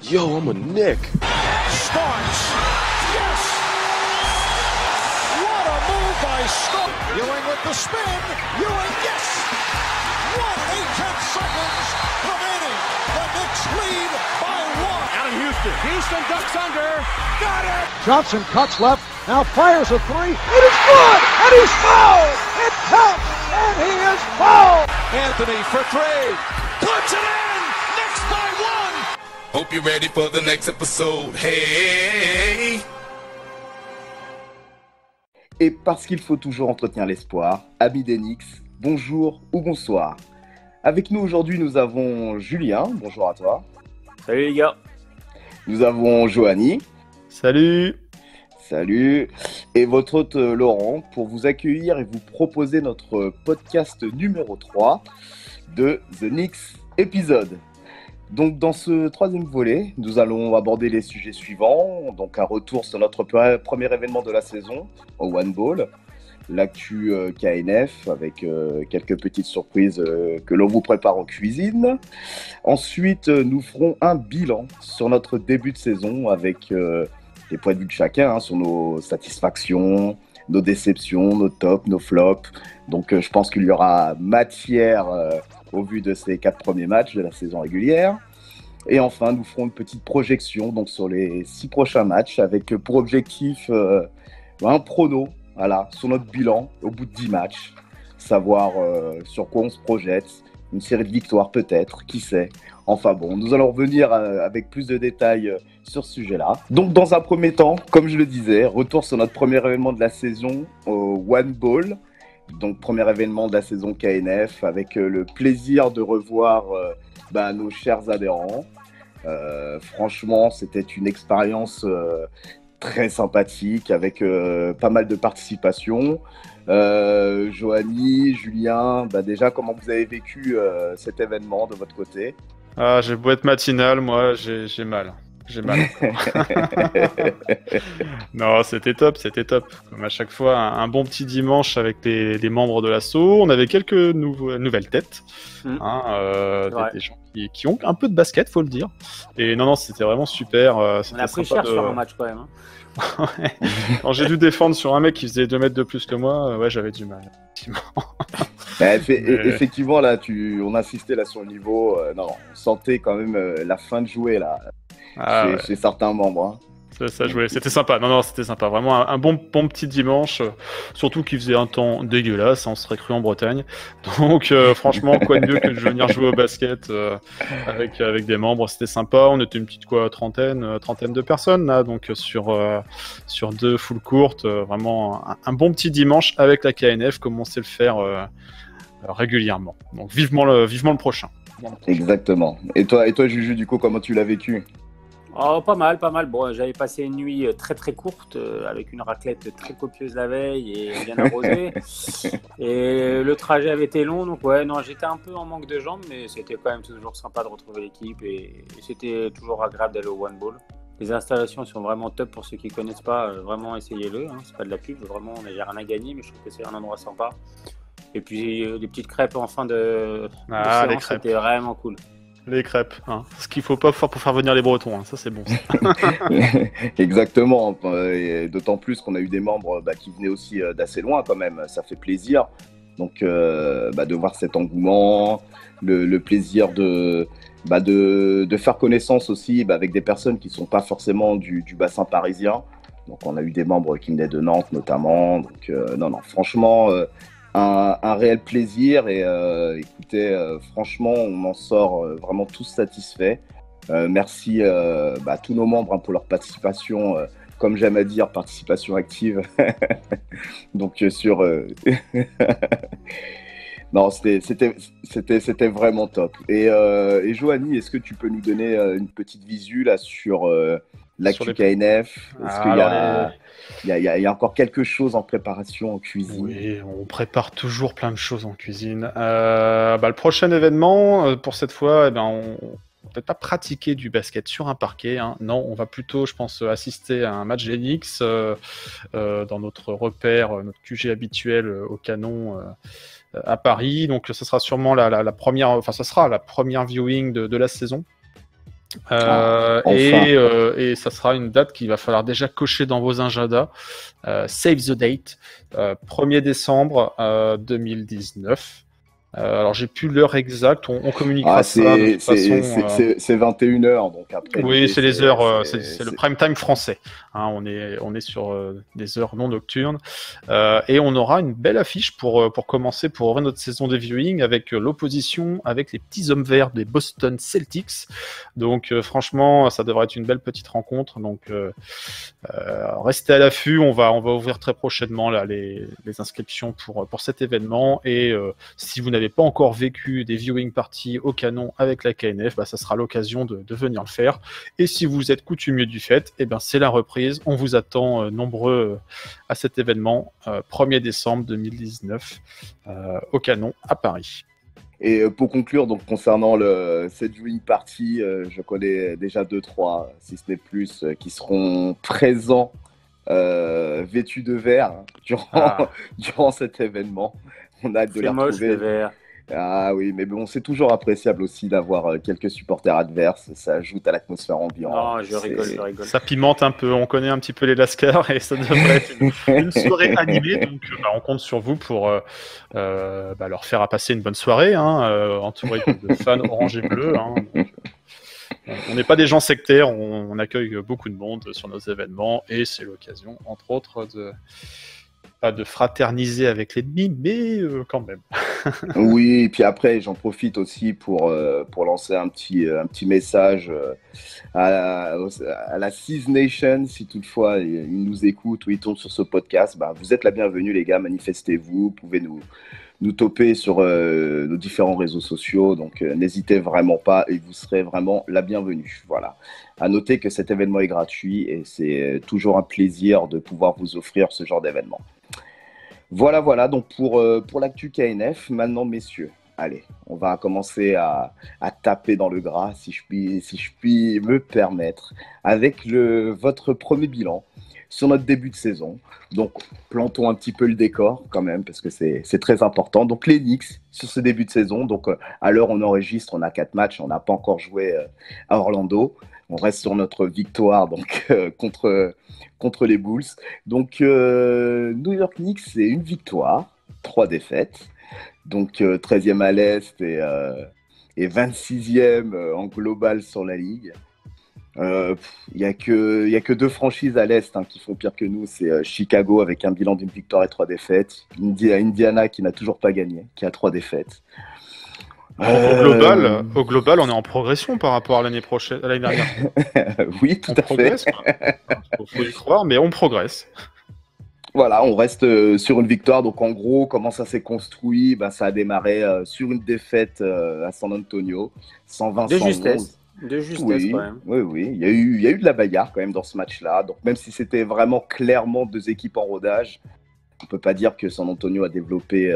Yo, I'm a Nick. Starks. Yes! What a move by Starks. Ewing with the spin. Ewing, yes! 1/8 seconds remaining. The Knicks lead by 1. Out of Houston. Houston ducks under. Got it! Johnson cuts left. Now fires a three. It is good! And he's fouled! It counts! And he is fouled! Anthony for three. Puts it in! Knicks by 1! Hope you're ready for the next episode. Hey! Et parce qu'il faut toujours entretenir l'espoir, amis des Knicks, bonjour ou bonsoir. Avec nous aujourd'hui, nous avons Julien. Bonjour à toi. Salut les gars. Nous avons Johanny. Salut. Salut. Et votre hôte Laurent pour vous accueillir et vous proposer notre podcast numéro 3 de The Knicks épisode. Donc dans ce troisième volet, nous allons aborder les sujets suivants. Donc un retour sur notre premier événement de la saison au One Ball, l'actu KNF avec quelques petites surprises que l'on vous prépare en cuisine. Ensuite, nous ferons un bilan sur notre début de saison avec les points de vue de chacun sur nos satisfactions, nos déceptions, nos tops, nos flops. Donc je pense qu'il y aura matière au vu de ces 4 premiers matchs de la saison régulière. Et enfin, nous ferons une petite projection donc, sur les 6 prochains matchs avec pour objectif un prono sur notre bilan au bout de 10 matchs. Savoir sur quoi on se projette, une série de victoires peut-être, qui sait. Enfin bon, nous allons revenir avec plus de détails sur ce sujet-là. Donc dans un premier temps, comme je le disais, retour sur notre premier événement de la saison au One Ball. Donc premier événement de la saison KNF avec le plaisir de revoir nos chers adhérents. Franchement, c'était une expérience très sympathique avec pas mal de participation. Johanny, Julien, déjà comment vous avez vécu cet événement de votre côté? J'ai beau être matinal, moi j'ai mal. J'ai mal. Non, c'était top. Comme à chaque fois, un bon petit dimanche avec les membres de l'asso. On avait quelques nouvelles têtes. Des gens qui ont un peu de basket, faut le dire. Et non, c'était vraiment super. On a pris cher sur un match quand même. Ouais. Quand j'ai dû défendre sur un mec qui faisait 2 mètres de plus que moi, j'avais du mal. Effectivement, là, on assistait là, sur le niveau. On sentait quand même la fin de jouer là. Chez certains membres. Ça jouait, c'était sympa. Non, c'était sympa. Vraiment un bon petit dimanche. Surtout qu'il faisait un temps dégueulasse. On serait cru en Bretagne. Donc, franchement, quoi de mieux que de venir jouer au basket avec des membres. C'était sympa. On était une petite trentaine de personnes là. Donc, sur 2 full courtes. Vraiment un bon petit dimanche avec la KNF, comme on sait le faire régulièrement. Donc, vivement le prochain. Exactement. Et toi, Juju, du coup, comment tu l'as vécu? Oh, pas mal. Bon, j'avais passé une nuit très très courte avec une raclette très copieuse la veille et bien arrosée. Et le trajet avait été long, donc j'étais un peu en manque de jambes, mais c'était quand même toujours sympa de retrouver l'équipe et c'était toujours agréable d'aller au One Ball. Les installations sont vraiment top pour ceux qui ne connaissent pas, vraiment essayez-le. C'est pas de la pub, vraiment, on n'a rien à gagner, mais je trouve que c'est un endroit sympa. Et puis les petites crêpes en fin de séance, c'était vraiment cool. Les crêpes, ce qu'il faut pas faire pour faire venir les Bretons, ça c'est bon. Exactement, et d'autant plus qu'on a eu des membres qui venaient aussi d'assez loin quand même, ça fait plaisir. Donc de voir cet engouement, le plaisir de faire connaissance aussi avec des personnes qui ne sont pas forcément du bassin parisien. Donc on a eu des membres qui venaient de Nantes notamment, donc franchement... Un réel plaisir et écoutez, franchement, on en sort vraiment tous satisfaits. Merci à tous nos membres pour leur participation, comme j'aime à dire, participation active. Donc sur... Non, c'était vraiment top. Et Johanny, est-ce que tu peux nous donner une petite visu là sur l'actu KNF? Est-ce qu'il y a encore quelque chose en préparation en cuisine? Oui, on prépare toujours plein de choses en cuisine. Le prochain événement, pour cette fois, on va peut-être pas pratiquer du basket sur un parquet. Non, on va plutôt, je pense, assister à un match des Knicks dans notre repère, notre QG habituel au Canon à Paris. Donc, ce sera sûrement la première viewing de la saison. Enfin. Et ça sera une date qu'il va falloir déjà cocher dans vos agendas. Save the date, 1er décembre 2019. Alors j'ai plus l'heure exacte, on communiquera ça de toute façon. C'est 21h, donc après. Oui, c'est les heures, c'est le prime time français. Hein, on est sur des heures non nocturnes. Et on aura une belle affiche pour commencer, pour ouvrir notre saison de viewing avec l'opposition, avec les petits hommes verts des Boston Celtics. Donc franchement, ça devrait être une belle petite rencontre. Donc restez à l'affût, on va ouvrir très prochainement là, les inscriptions pour cet événement. Et si vous n'avez pas encore vécu des viewing parties au canon avec la KNF, ça sera l'occasion de venir le faire. Et si vous êtes coutumier du fait, c'est la reprise. On vous attend nombreux à cet événement, 1er décembre 2019, au canon à Paris. Et pour conclure, donc concernant cette viewing party, je connais déjà 2-3, si ce n'est plus, qui seront présents vêtus de vert durant cet événement. On a hâte de les retrouver. C'est moche, le vert. Ah oui, mais bon, c'est toujours appréciable aussi d'avoir quelques supporters adverses. Ça ajoute à l'atmosphère ambiante. Non, je rigole. Ça pimente un peu. On connaît un petit peu les Lascars et ça devrait être une soirée animée. Donc, on compte sur vous pour leur faire passer une bonne soirée, entouré de fans orange et bleu. Donc, on n'est pas des gens sectaires. On accueille beaucoup de monde sur nos événements et c'est l'occasion, entre autres, pas de fraterniser avec l'ennemi, mais quand même. Oui, et puis après, j'en profite aussi pour lancer un petit message à la Six Nations, si toutefois ils nous écoutent ou ils tombent sur ce podcast. Vous êtes la bienvenue, les gars, manifestez-vous, vous pouvez nous toper sur nos différents réseaux sociaux, donc n'hésitez vraiment pas et vous serez vraiment la bienvenue. Voilà. À noter que cet événement est gratuit et c'est toujours un plaisir de pouvoir vous offrir ce genre d'événement. Voilà, donc pour l'actu KNF, maintenant messieurs, allez, on va commencer à taper dans le gras, si je puis me permettre, avec votre premier bilan sur notre début de saison. Donc, plantons un petit peu le décor quand même, parce que c'est très important. Donc, les Knicks, sur ce début de saison, donc à l'heure où on enregistre, on a 4 matchs, on n'a pas encore joué à Orlando. On reste sur notre victoire donc contre les Bulls. Donc, New York Knicks, c'est une victoire, 3 défaites. Donc, 13e à l'Est et 26e en global sur la Ligue. Il n'y a que 2 franchises à l'Est qui font pire que nous. C'est Chicago avec un bilan d'une victoire et 3 défaites. Indiana qui n'a toujours pas gagné, qui a 3 défaites. Au global, on est en progression par rapport à l'année dernière. Oui, tout à progresse, fait. Il faut y croire, mais on progresse. Voilà, on reste sur une victoire. Donc, en gros, comment ça s'est construit ? Ça a démarré sur une défaite à San Antonio, 120-111. De justesse, quand même. Oui. Il y a eu de la bagarre quand même dans ce match-là. Donc, même si c'était vraiment clairement 2 équipes en rodage, on ne peut pas dire que San Antonio a développé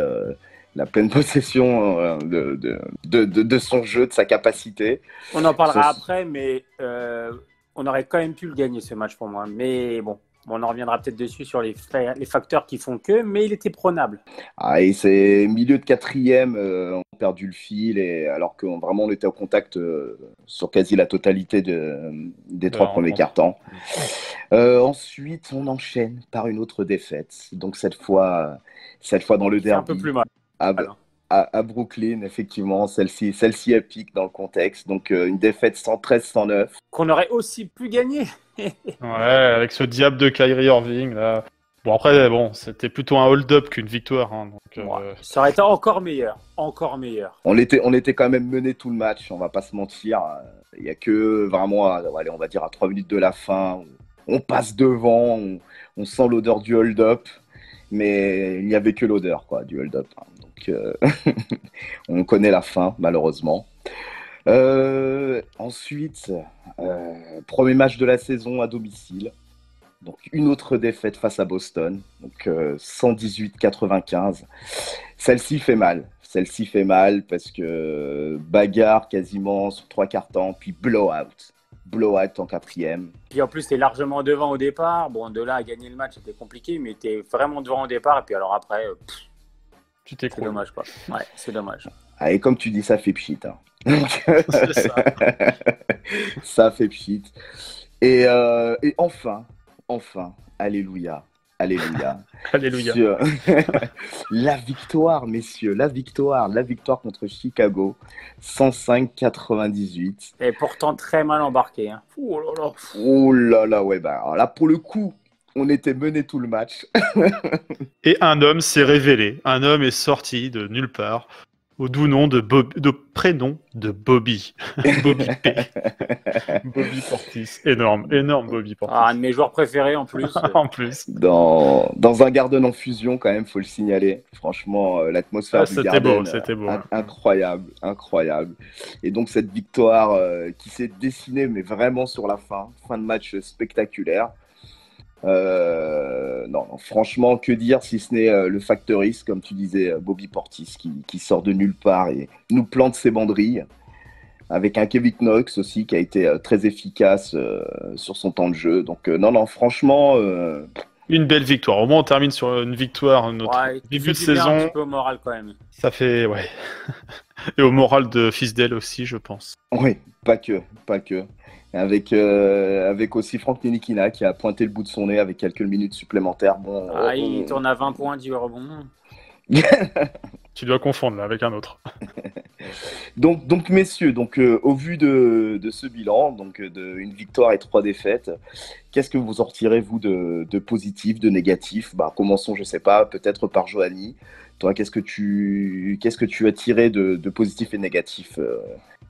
la pleine possession de son jeu, de sa capacité. On en parlera après, mais on aurait quand même pu le gagner, ce match, pour moi. Mais bon, on en reviendra peut-être dessus sur les facteurs qui font que, mais il était prenable. Et c'est milieu de 4e, on a perdu le fil, alors que vraiment on était au contact sur quasi la totalité des 3 premiers quarts-temps. Ensuite, on enchaîne par une autre défaite. Donc cette fois dans le derby. C'est un peu plus mal. À Brooklyn, effectivement, celle-ci est pique dans le contexte. Donc une défaite 113-109. Qu'on aurait aussi pu gagner. Ouais, avec ce diable de Kyrie Irving là. Bon après, c'était plutôt un hold-up qu'une victoire. Donc, ça aurait été encore meilleur. On était quand même mené tout le match, on va pas se mentir. Il y a que vraiment, on va dire à 3 minutes de la fin, on passe devant, on sent l'odeur du hold-up, mais il n'y avait que l'odeur du hold-up. Donc on connaît la fin malheureusement. Ensuite, premier match de la saison à domicile. Donc une autre défaite face à Boston, donc 118-95. Celle-ci fait mal parce que bagarre quasiment sur 3 quarts-temps, puis blowout en 4e. Puis en plus, t'es largement devant au départ. Bon, de là à gagner le match, c'était compliqué, mais t'es vraiment devant au départ. Et puis alors après, tu t'écroules. C'est dommage, quoi. Ouais, c'est dommage. Ah, et comme tu dis, ça fait pchit. Hein. C'est ça. Ça fait pchit. Et enfin, alléluia, alléluia. Alléluia. Sur la victoire, messieurs, la victoire contre Chicago, 105-98. Et pourtant très mal embarqué. Hein. Oh là là. Oh là là, ouais, bah alors là, pour le coup, on était mené tout le match. Et un homme s'est révélé. Un homme est sorti de nulle part au doux nom de prénom de Bobby. Bobby P. Bobby Portis. Énorme Bobby Portis. Ah, un de mes joueurs préférés en plus. En plus. Dans un Garden en fusion, quand même, faut le signaler. Franchement, l'atmosphère du Garden, c'était beau. Incroyable. Et donc cette victoire qui s'est dessinée, mais vraiment sur la fin de match spectaculaire. Non, franchement, que dire si ce n'est le facteur X, comme tu disais, Bobby Portis qui sort de nulle part et nous plante ses banderilles, avec un Kevin Knox aussi qui a été très efficace sur son temps de jeu. Donc non, franchement, une belle victoire. Au moins, on termine sur une victoire. Notre début de saison. Un petit peu au moral quand même. Ça fait, ouais. Et au moral de Fisdale aussi, je pense. Oui, pas que. Avec aussi Frank Ntilikina qui a pointé le bout de son nez avec quelques minutes supplémentaires. Bon, il tourne à 20 points, 10 rebonds. Tu dois confondre là avec un autre. donc messieurs, au vu de ce bilan, une victoire et 3 défaites, qu'est-ce que vous en retirez, vous, de positif, de négatif? Commençons, je sais pas, peut-être par Johanny. Toi, qu'est-ce que tu as tiré de positif et négatif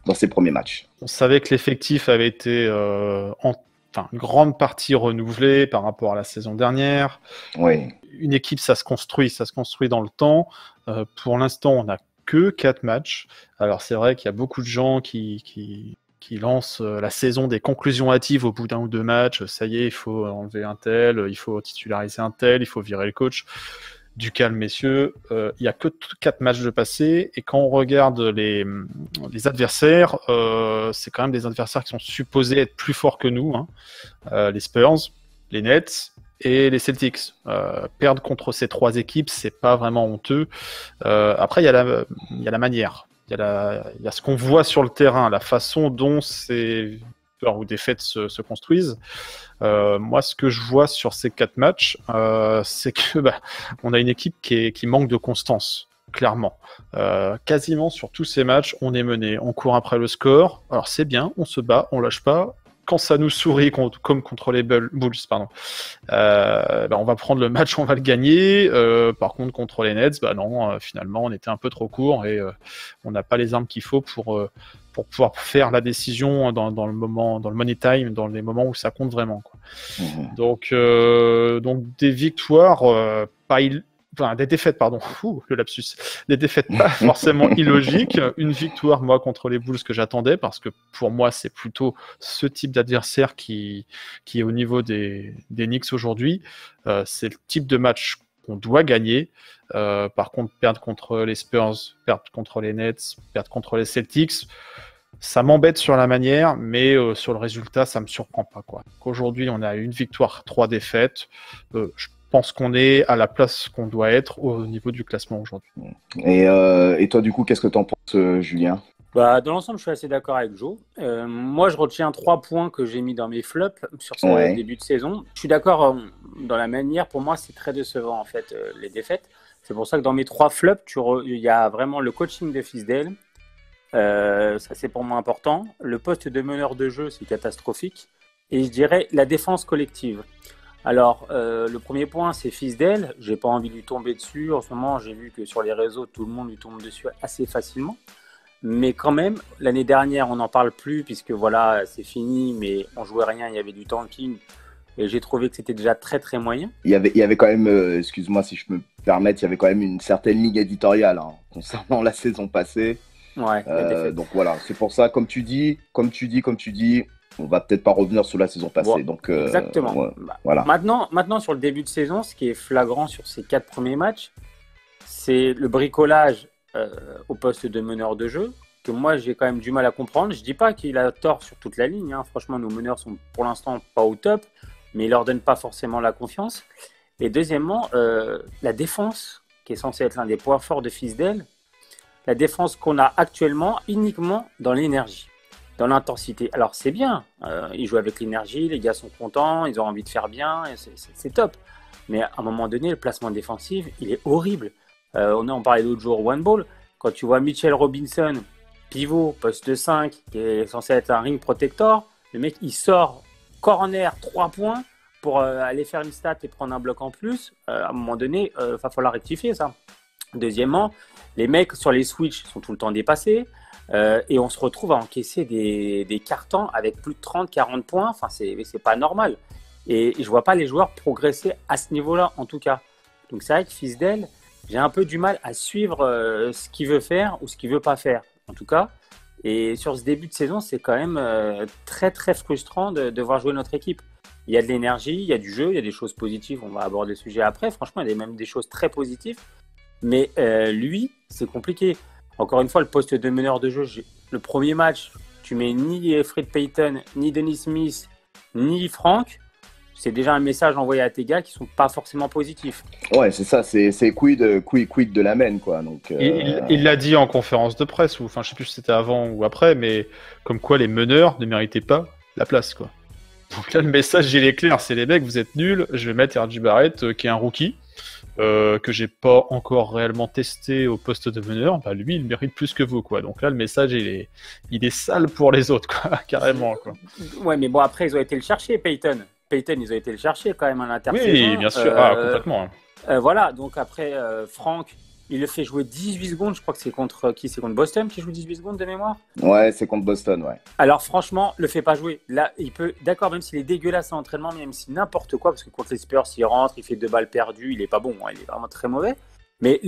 dans ces premiers matchs? On savait que l'effectif avait été une grande partie renouvelé par rapport à la saison dernière. Oui. Une équipe, ça se construit dans le temps. Pour l'instant, on n'a que 4 matchs. Alors c'est vrai qu'il y a beaucoup de gens qui lancent la saison des conclusions hâtives au bout d'un ou 2 matchs. Ça y est, il faut enlever un tel, il faut titulariser un tel, il faut virer le coach. Du calme, messieurs. Il n'y a que 4 matchs de passé. Et quand on regarde les adversaires, c'est quand même des adversaires qui sont supposés être plus forts que nous. Hein. Les Spurs, les Nets et les Celtics. Perdre contre ces 3 équipes, c'est pas vraiment honteux. Après, il y a la manière. Il y a ce qu'on voit sur le terrain, la façon dont ces victoires ou défaites se construisent. Moi, ce que je vois sur ces 4 matchs, c'est que on a une équipe qui manque de constance, clairement. Quasiment sur tous ces matchs, on est mené, on court après le score. Alors c'est bien, on se bat, on lâche pas. Quand ça nous sourit, comme contre les Bulls, on va prendre le match, on va le gagner. Par contre, contre les Nets, non, finalement, on était un peu trop court et on n'a pas les armes qu'il faut pour pouvoir faire la décision dans le money time, dans les moments où ça compte vraiment, quoi. Donc des victoires des défaites, pardon. Le lapsus. Des défaites pas forcément illogiques. Une victoire, moi, contre les Bulls que j'attendais, parce que pour moi, c'est plutôt ce type d'adversaire qui est au niveau des Knicks aujourd'hui. C'est le type de match qu'on doit gagner. Par contre, perdre contre les Spurs, perdre contre les Nets, perdre contre les Celtics, ça m'embête sur la manière, mais sur le résultat, ça me surprend pas, quoi. Aujourd'hui, on a une victoire, 3 défaites. Je pense qu'on est à la place qu'on doit être au niveau du classement aujourd'hui. Et toi, du coup, qu'est-ce que tu en penses, Julien? Dans l'ensemble, je suis assez d'accord avec Joe. Moi, je retiens 3 points que j'ai mis dans mes flops sur ce début de saison. Je suis d'accord dans la manière. Pour moi, c'est très décevant, en fait, les défaites. C'est pour ça que dans mes 3 flops, il y a vraiment le coaching de Fisdale. Ça, c'est pour moi important. Le poste de meneur de jeu, c'est catastrophique. Et je dirais la défense collective. Alors, le premier point, c'est Fisdale. J'ai pas envie de lui tomber dessus. En ce moment, j'ai vu que sur les réseaux, tout le monde lui tombe dessus assez facilement. Mais quand même, l'année dernière, on n'en parle plus puisque voilà, c'est fini, mais on jouait rien, il y avait du tanking. Et j'ai trouvé que c'était déjà très très moyen. Il y avait quand même, excuse-moi si je me permets, il y avait quand même une certaine ligne éditoriale concernant la saison passée. Ouais, donc voilà, c'est pour ça, comme tu dis, on va peut-être pas revenir sur la saison passée. Bon, donc, exactement. Voilà. Maintenant, sur le début de saison, ce qui est flagrant sur ces 4 premiers matchs, c'est le bricolage au poste de meneur de jeu, que moi j'ai quand même du mal à comprendre. Je dis pas qu'il a tort sur toute la ligne, hein. Franchement, nos meneurs sont pour l'instant pas au top, mais ils leur donnent pas forcément la confiance. Et deuxièmement, la défense, qui est censée être l'un des points forts de Fisdale, la défense qu'on a actuellement uniquement dans l'énergie, dans l'intensité. Alors c'est bien, ils jouent avec l'énergie, les gars sont contents, ils ont envie de faire bien, et c'est top. Mais à un moment donné, le placement défensif, il est horrible. On parlait l'autre jour, one ball, quand tu vois Mitchell Robinson, pivot, poste 5, qui est censé être un ring protector, le mec il sort corner 3 points pour aller faire une stat et prendre un bloc en plus. À un moment donné, il va falloir rectifier ça. Deuxièmement, les mecs sur les switches sont tout le temps dépassés et on se retrouve à encaisser des cartons avec plus de 30-40 points. Enfin, c'est pas normal. Et je vois pas les joueurs progresser à ce niveau-là, en tout cas. Donc c'est vrai que Fisdale, j'ai un peu du mal à suivre ce qu'il veut faire ou ce qu'il veut pas faire, en tout cas. Et sur ce début de saison, c'est quand même très très frustrant de voir jouer notre équipe. Il y a de l'énergie, il y a du jeu, il y a des choses positives. On va aborder le sujet après. Franchement, il y a même des choses très positives. Mais lui, c'est compliqué. Encore une fois, le poste de meneur de jeu, le premier match, tu mets ni Fred Payton, ni Dennis Smith, ni Frank. C'est déjà un message envoyé à tes gars qui ne sont pas forcément positifs. Ouais, c'est ça, c'est quid de la main, quoi. Donc, il l'a dit en conférence de presse, ou enfin je sais plus si c'était avant ou après, mais comme quoi les meneurs ne méritaient pas la place, quoi. Donc là le message il est clair, c'est les mecs, vous êtes nuls, je vais mettre R.J. Barrett qui est un rookie, que j'ai pas encore réellement testé au poste de meneur, bah lui il mérite plus que vous, quoi. Donc là le message il est sale pour les autres, quoi, carrément, quoi. Ouais, mais bon, après ils ont été le chercher, Payton, ils ont été le chercher quand même à l'intersaison. Oui, bien sûr, complètement. Voilà, donc après, Frank, il le fait jouer 18 secondes. Je crois que c'est contre qui? C'est contre Boston qui joue 18 secondes de mémoire? Ouais, c'est contre Boston, ouais. Alors franchement, le fait pas jouer. Là, il peut, d'accord, même s'il est dégueulasse en entraînement, même si n'importe quoi, parce que contre les Spurs, il rentre, il fait 2 balles perdues, il est pas bon, hein, il est vraiment très mauvais. Mais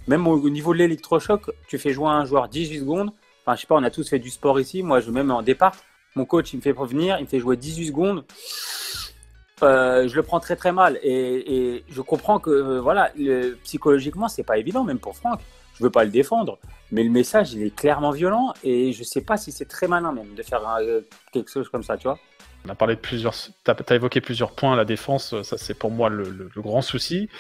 même au niveau de l'électrochoc, tu fais jouer un joueur 18 secondes. Enfin, je sais pas, on a tous fait du sport ici. Moi, même en départ. Mon coach, il me fait revenir, il me fait jouer 18 secondes. Je le prends très très mal. Et je comprends que psychologiquement, c'est pas évident, même pour Franck. Je veux pas le défendre. Mais le message, il est clairement violent. Et je sais pas si c'est très malin même de faire quelque chose comme ça, tu vois. On a parlé de t'as évoqué plusieurs points, la défense, ça c'est pour moi le grand souci.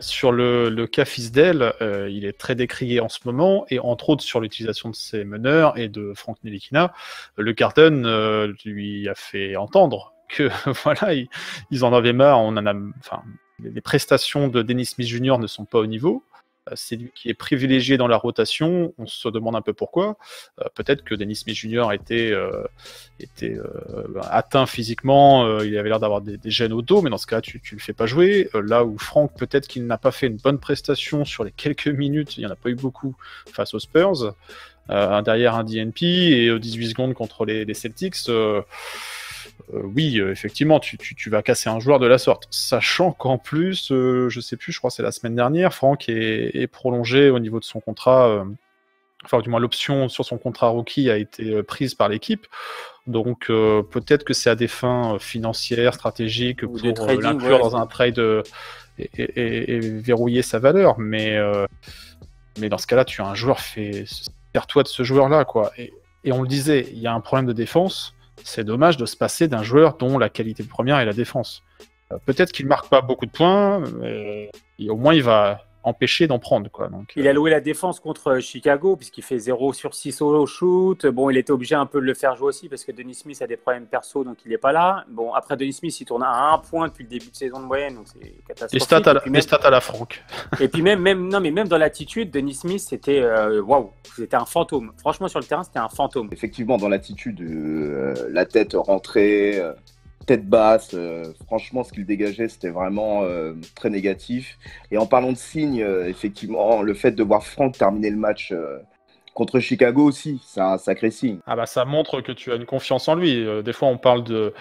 Sur le cas Fisdale, il est très décrié en ce moment, et entre autres sur l'utilisation de ses meneurs et de Frank Ntilikina, le Garden lui a fait entendre que voilà, ils en avaient marre. Les prestations de Dennis Smith Jr. ne sont pas au niveau. C'est lui qui est privilégié dans la rotation. On se demande un peu pourquoi. Peut-être que Dennis Smith Jr. était atteint physiquement. Il avait l'air d'avoir des gènes au dos, mais dans ce cas, tu le fais pas jouer. Là où Frank, peut-être qu'il n'a pas fait une bonne prestation sur les quelques minutes. Il n'y en a pas eu beaucoup face aux Spurs. Derrière un DNP et 18 secondes contre les Celtics. Oui, effectivement, tu vas casser un joueur de la sorte. Sachant qu'en plus, je sais plus, je crois que c'est la semaine dernière, Franck est prolongé au niveau de son contrat, enfin du moins l'option sur son contrat rookie a été prise par l'équipe. Donc peut-être que c'est à des fins financières, stratégiques, ou pour l'inclure dans un trade et verrouiller sa valeur. Mais dans ce cas-là, tu as un joueur, sers-toi de ce joueur-là, quoi. Et on le disait, il y a un problème de défense. C'est dommage de se passer d'un joueur dont la qualité première est la défense. Peut-être qu'il marque pas beaucoup de points, mais au moins il va empêcher d'en prendre, quoi. Donc, il a loué la défense contre Chicago, puisqu'il fait 0 sur 6 au shoot. Bon, il était obligé un peu de le faire jouer aussi, parce que Dennis Smith a des problèmes perso, donc il n'est pas là. Bon, après, Dennis Smith, il tourne à 1 point depuis le début de saison de moyenne, donc c'est catastrophique. Les stats à la Franck. Et puis même dans l'attitude, Dennis Smith, c'était waouh, c'était un fantôme. Franchement, sur le terrain, c'était un fantôme. Effectivement, dans l'attitude, la tête rentrée, tête basse, franchement, ce qu'il dégageait, c'était vraiment très négatif. Et en parlant de signes, effectivement, le fait de voir Frank terminer le match contre Chicago aussi, c'est un sacré signe. Ah bah ça montre que tu as une confiance en lui. Des fois, on parle de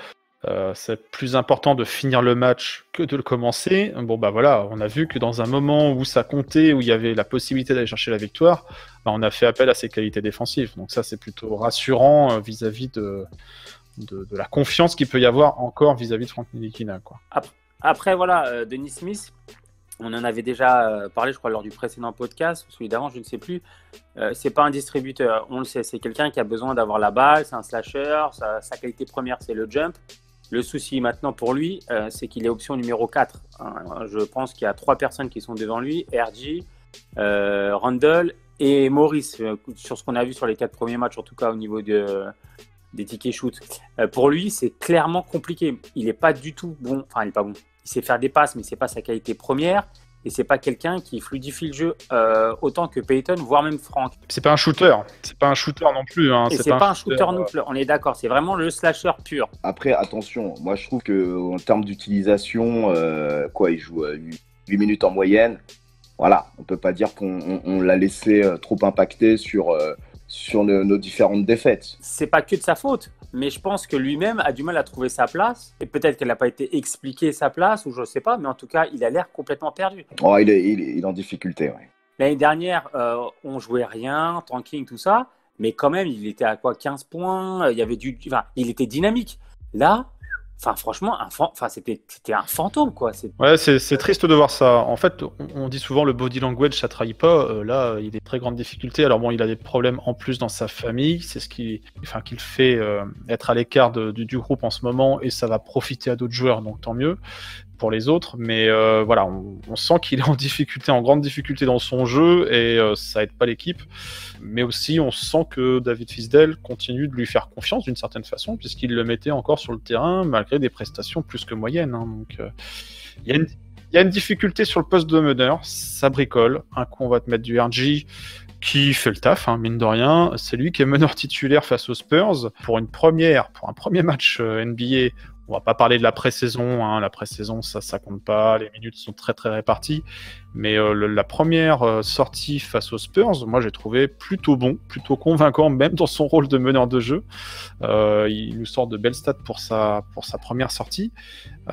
c'est plus important de finir le match que de le commencer. Bon bah voilà, on a vu que dans un moment où ça comptait, où il y avait la possibilité d'aller chercher la victoire, bah, on a fait appel à ses qualités défensives. Donc ça, c'est plutôt rassurant vis-à-vis de la confiance qu'il peut y avoir encore vis-à-vis de Frank Ntilikina, quoi. Après voilà, Dennis Smith, on en avait déjà parlé, je crois, lors du précédent podcast, celui d'avant, je ne sais plus. C'est pas un distributeur, on le sait, c'est quelqu'un qui a besoin d'avoir la balle, c'est un slasher, sa qualité première, c'est le jump. Le souci maintenant pour lui, c'est qu'il est option numéro 4. Je pense qu'il y a 3 personnes qui sont devant lui, RJ, Randle et Maurice, sur ce qu'on a vu sur les 4 premiers matchs, en tout cas au niveau des tickets shoot. Pour lui, c'est clairement compliqué. Il n'est pas du tout bon. Enfin, il n'est pas bon. Il sait faire des passes, mais ce n'est pas sa qualité première. Et c'est pas quelqu'un qui fluidifie le jeu autant que Payton, voire même Frank. C'est pas un shooter. C'est pas un shooter non plus. Hein. Et c'est pas un shooter non plus. On est d'accord. C'est vraiment le slasher pur. Après, attention. Moi, je trouve qu'en termes d'utilisation, il joue 8 minutes en moyenne. Voilà. On peut pas dire qu'on l'a laissé trop impacter sur nos différentes défaites. C'est pas que de sa faute. Mais je pense que lui-même a du mal à trouver sa place. Et peut-être qu'elle n'a pas été expliquée sa place, ou je ne sais pas. Mais en tout cas, il a l'air complètement perdu. Oh, il est en difficulté, ouais. L'année dernière, on jouait rien, tanking, tout ça. Mais quand même, il était à 15 points. Il était dynamique. Là, franchement, c'était un fantôme, quoi. Ouais, c'est triste de voir ça. En fait, on dit souvent le body language, ça trahit pas. Là, il a des très grandes difficultés. Alors bon, il a des problèmes en plus dans sa famille. C'est ce qui le fait être à l'écart du groupe en ce moment, et ça va profiter à d'autres joueurs, donc tant mieux pour les autres. Mais voilà, on sent qu'il est en grande difficulté dans son jeu, et ça aide pas l'équipe. Mais aussi, on sent que David Fizdale continue de lui faire confiance d'une certaine façon, puisqu'il le mettait encore sur le terrain malgré des prestations plus que moyennes. Hein. Donc, il y a une difficulté sur le poste de meneur, ça bricole. Un coup, on va te mettre du RJ qui fait le taf, hein, mine de rien. C'est lui qui est meneur titulaire face aux Spurs. Pour un premier match NBA, on va pas parler de la pré-saison, hein. La pré-saison, ça compte pas, les minutes sont très très réparties. Mais la première sortie face aux Spurs, moi j'ai trouvé plutôt bon, plutôt convaincant, même dans son rôle de meneur de jeu. Il nous sort de belles stats pour sa première sortie.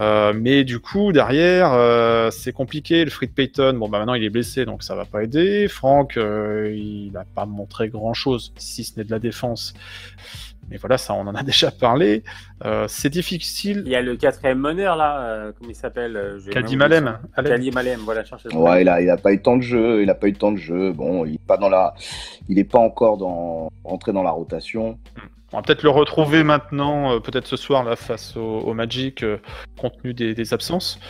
Mais du coup, derrière, c'est compliqué. Le Fred Payton, maintenant il est blessé, donc ça va pas aider. Frank, il n'a pas montré grand-chose, si ce n'est de la défense. Mais voilà, ça, on en a déjà parlé. C'est difficile. Il y a le 4e meneur, là, comment il s'appelle Kaldi Malem. Kaldi Malem, voilà, cherchez le nom. Ouais, il a pas eu de temps de jeu. Bon, il est pas encore entré dans la rotation. On va peut-être le retrouver maintenant, peut-être ce soir, là, face au Magic, compte tenu des absences.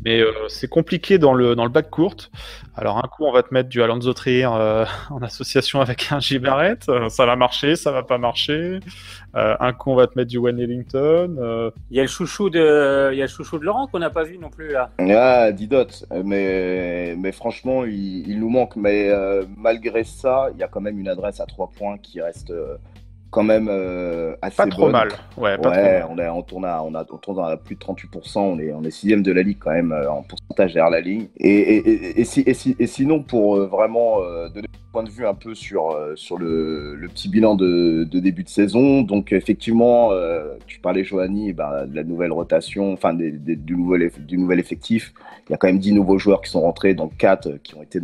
Mais c'est compliqué dans le backcourt. Alors, un coup, on va te mettre du Alonzo Trier en association avec un J. Barrett. Ça va marcher, ça va pas marcher. Un coup, on va te mettre du Wayne Ellington. Il y a le chouchou de Laurent qu'on n'a pas vu non plus, là. Ah, Didot. Mais franchement, il nous manque. Mais malgré ça, il y a quand même une adresse à 3 points qui reste... quand même assez pas trop bonne. mal. Ouais, pas trop mal. On tourne à plus de 38%. On est 6e de la ligue quand même en pourcentage derrière la ligne. Et sinon, pour vraiment donner un point de vue un peu sur le petit bilan de début de saison, donc effectivement, tu parlais, Johanny, de la nouvelle rotation, enfin du nouvel effectif. Il y a quand même 10 nouveaux joueurs qui sont rentrés, donc 4 qui ont été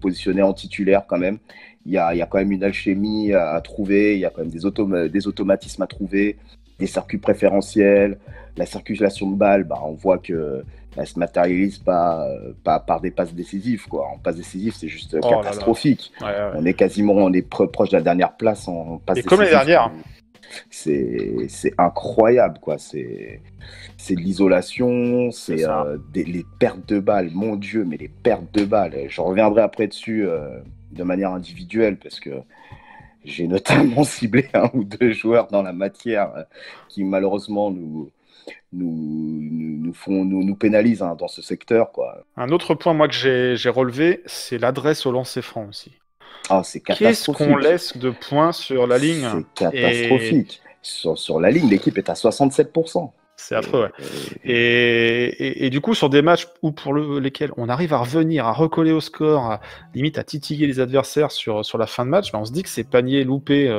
positionnés en titulaire quand même. Il y a quand même une alchimie à trouver, il y a quand même des automatismes à trouver, des circuits préférentiels, la circulation de balles, on voit que elle se matérialise pas par des passes décisives, quoi. En passes décisives, c'est juste catastrophique. Là là. Ouais. On est proche de la dernière place en passes décisives. Et comme les dernières. C'est incroyable, quoi. C'est de l'isolation, c'est les pertes de balles, mon Dieu, mais les pertes de balles. Je reviendrai après dessus de manière individuelle, parce que j'ai notamment ciblé 1 ou 2 joueurs dans la matière qui malheureusement nous pénalisent dans ce secteur, quoi. Un autre point, moi, que j'ai relevé, c'est l'adresse au lancer franc aussi. Ah, c'est catastrophique. Qu'est-ce qu'on laisse de points sur la ligne? C'est catastrophique. Sur la ligne, l'équipe est à 67%. C'est affreux, ouais. Et du coup, sur des matchs pour lesquels on arrive à revenir, à recoller au score, limite à titiller les adversaires sur la fin de match, on se dit que ces paniers loupés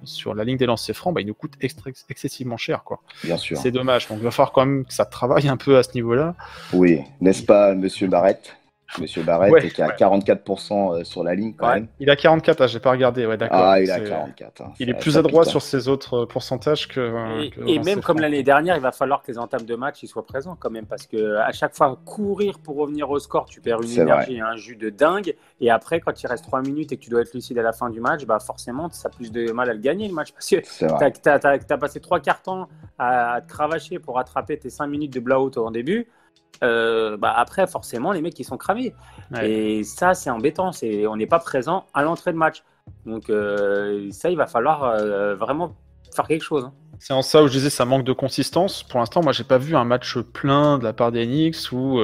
sur la ligne des lancers francs, ils nous coûtent excessivement cher, quoi. Bien sûr. C'est dommage. Donc, il va falloir quand même que ça travaille un peu à ce niveau-là. Oui, n'est-ce pas, Monsieur Barrett? Monsieur Barrett qui est à 44% sur la ligne quand même. Il a 44, j'ai pas regardé, ouais, d'accord. Ah, il a 44. Il est plus adroit sur ses autres pourcentages que et même comme l'année dernière, il va falloir que les entames de match soient présents quand même, parce que à chaque fois courir pour revenir au score, tu perds une énergie, un jus de dingue. Et après, quand il reste 3 minutes et que tu dois être lucide à la fin du match, forcément, tu as plus de mal à le gagner le match, parce que tu as passé 3 quarts temps à te cravacher pour rattraper tes 5 minutes de blowout en début. après, forcément, les mecs, ils sont cramés. Ouais. Et ça, c'est embêtant. On n'est pas présent à l'entrée de match. Donc, ça, il va falloir vraiment faire quelque chose. C'est en ça où je disais ça manque de consistance. Pour l'instant, moi, j'ai pas vu un match plein de la part des Knicks où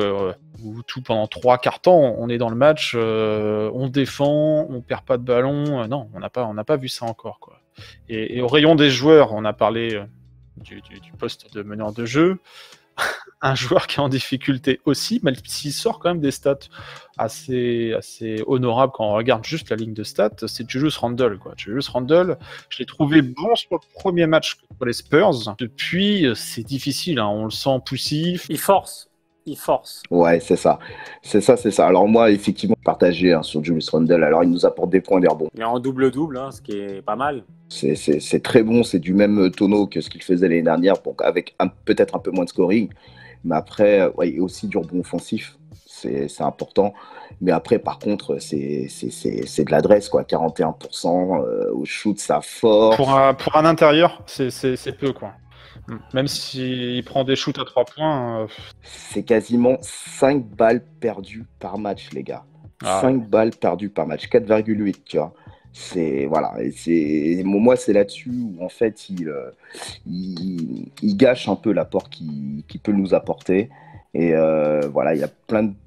tout pendant 3/4 temps, on est dans le match, on défend, on perd pas de ballon. Non, on n'a pas vu ça encore, quoi. Et au rayon des joueurs, on a parlé du poste de meneur de jeu. Un joueur qui est en difficulté aussi, même s'il sort quand même des stats assez honorables quand on regarde juste la ligne de stats, c'est Julius Randle, quoi. Julius Randle, je l'ai trouvé bon sur le premier match pour les Spurs. Depuis, c'est difficile, hein. On le sent poussif. Il force. Ouais, c'est ça. Alors moi, effectivement, partagé sur Julius Randle. Alors, il nous apporte des points, des rebonds. Il est en double-double, ce qui est pas mal. C'est très bon. C'est du même tonneau que ce qu'il faisait l'année dernière, donc avec peut-être un peu moins de scoring. Mais après, il y a aussi du rebond offensif. C'est important. Mais après, par contre, c'est de l'adresse, quoi. 41% au shoot, ça force. Pour un intérieur, c'est peu, quoi. Même s'il prend des shoots à 3 points. C'est quasiment 5 balles perdues par match, les gars. 5 balles perdues par match. 4,8, tu vois. Moi, c'est là-dessus où, en fait, il gâche un peu l'apport qu'il peut nous apporter. Et il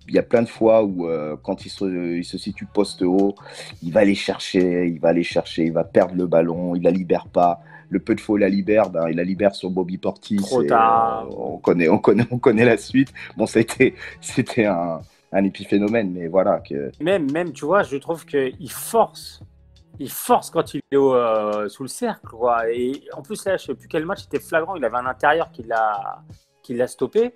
y a plein de fois où, quand il se situe poste haut, il va aller chercher, il va perdre le ballon, il la libère pas. Le peu de fois où il la libère sur Bobby Portis. Trop tard. On connaît la suite. Bon, c'était un épiphénomène, mais voilà. Même, tu vois, je trouve qu'il force. Il force quand il est sous le cercle, quoi. Et en plus, là, je ne sais plus quel match était flagrant. Il avait un intérieur qui l'a stoppé.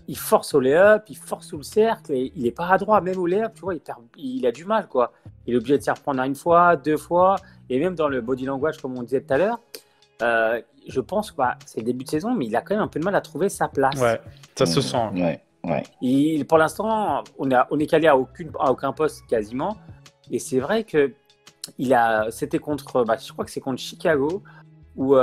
Il force au lay-up, il force sous le cercle et il n'est pas adroit. Même au lay-up, tu vois, il a du mal, quoi. Il est obligé de s'y reprendre une fois, 2 fois. Et même dans le body language, comme on disait tout à l'heure, je pense que c'est le début de saison, mais il a quand même un peu de mal à trouver sa place. Ouais, ça se sent. Ouais. Pour l'instant, on est calé à aucun poste quasiment. Et c'est vrai que c'était contre, je crois que c'est contre Chicago, où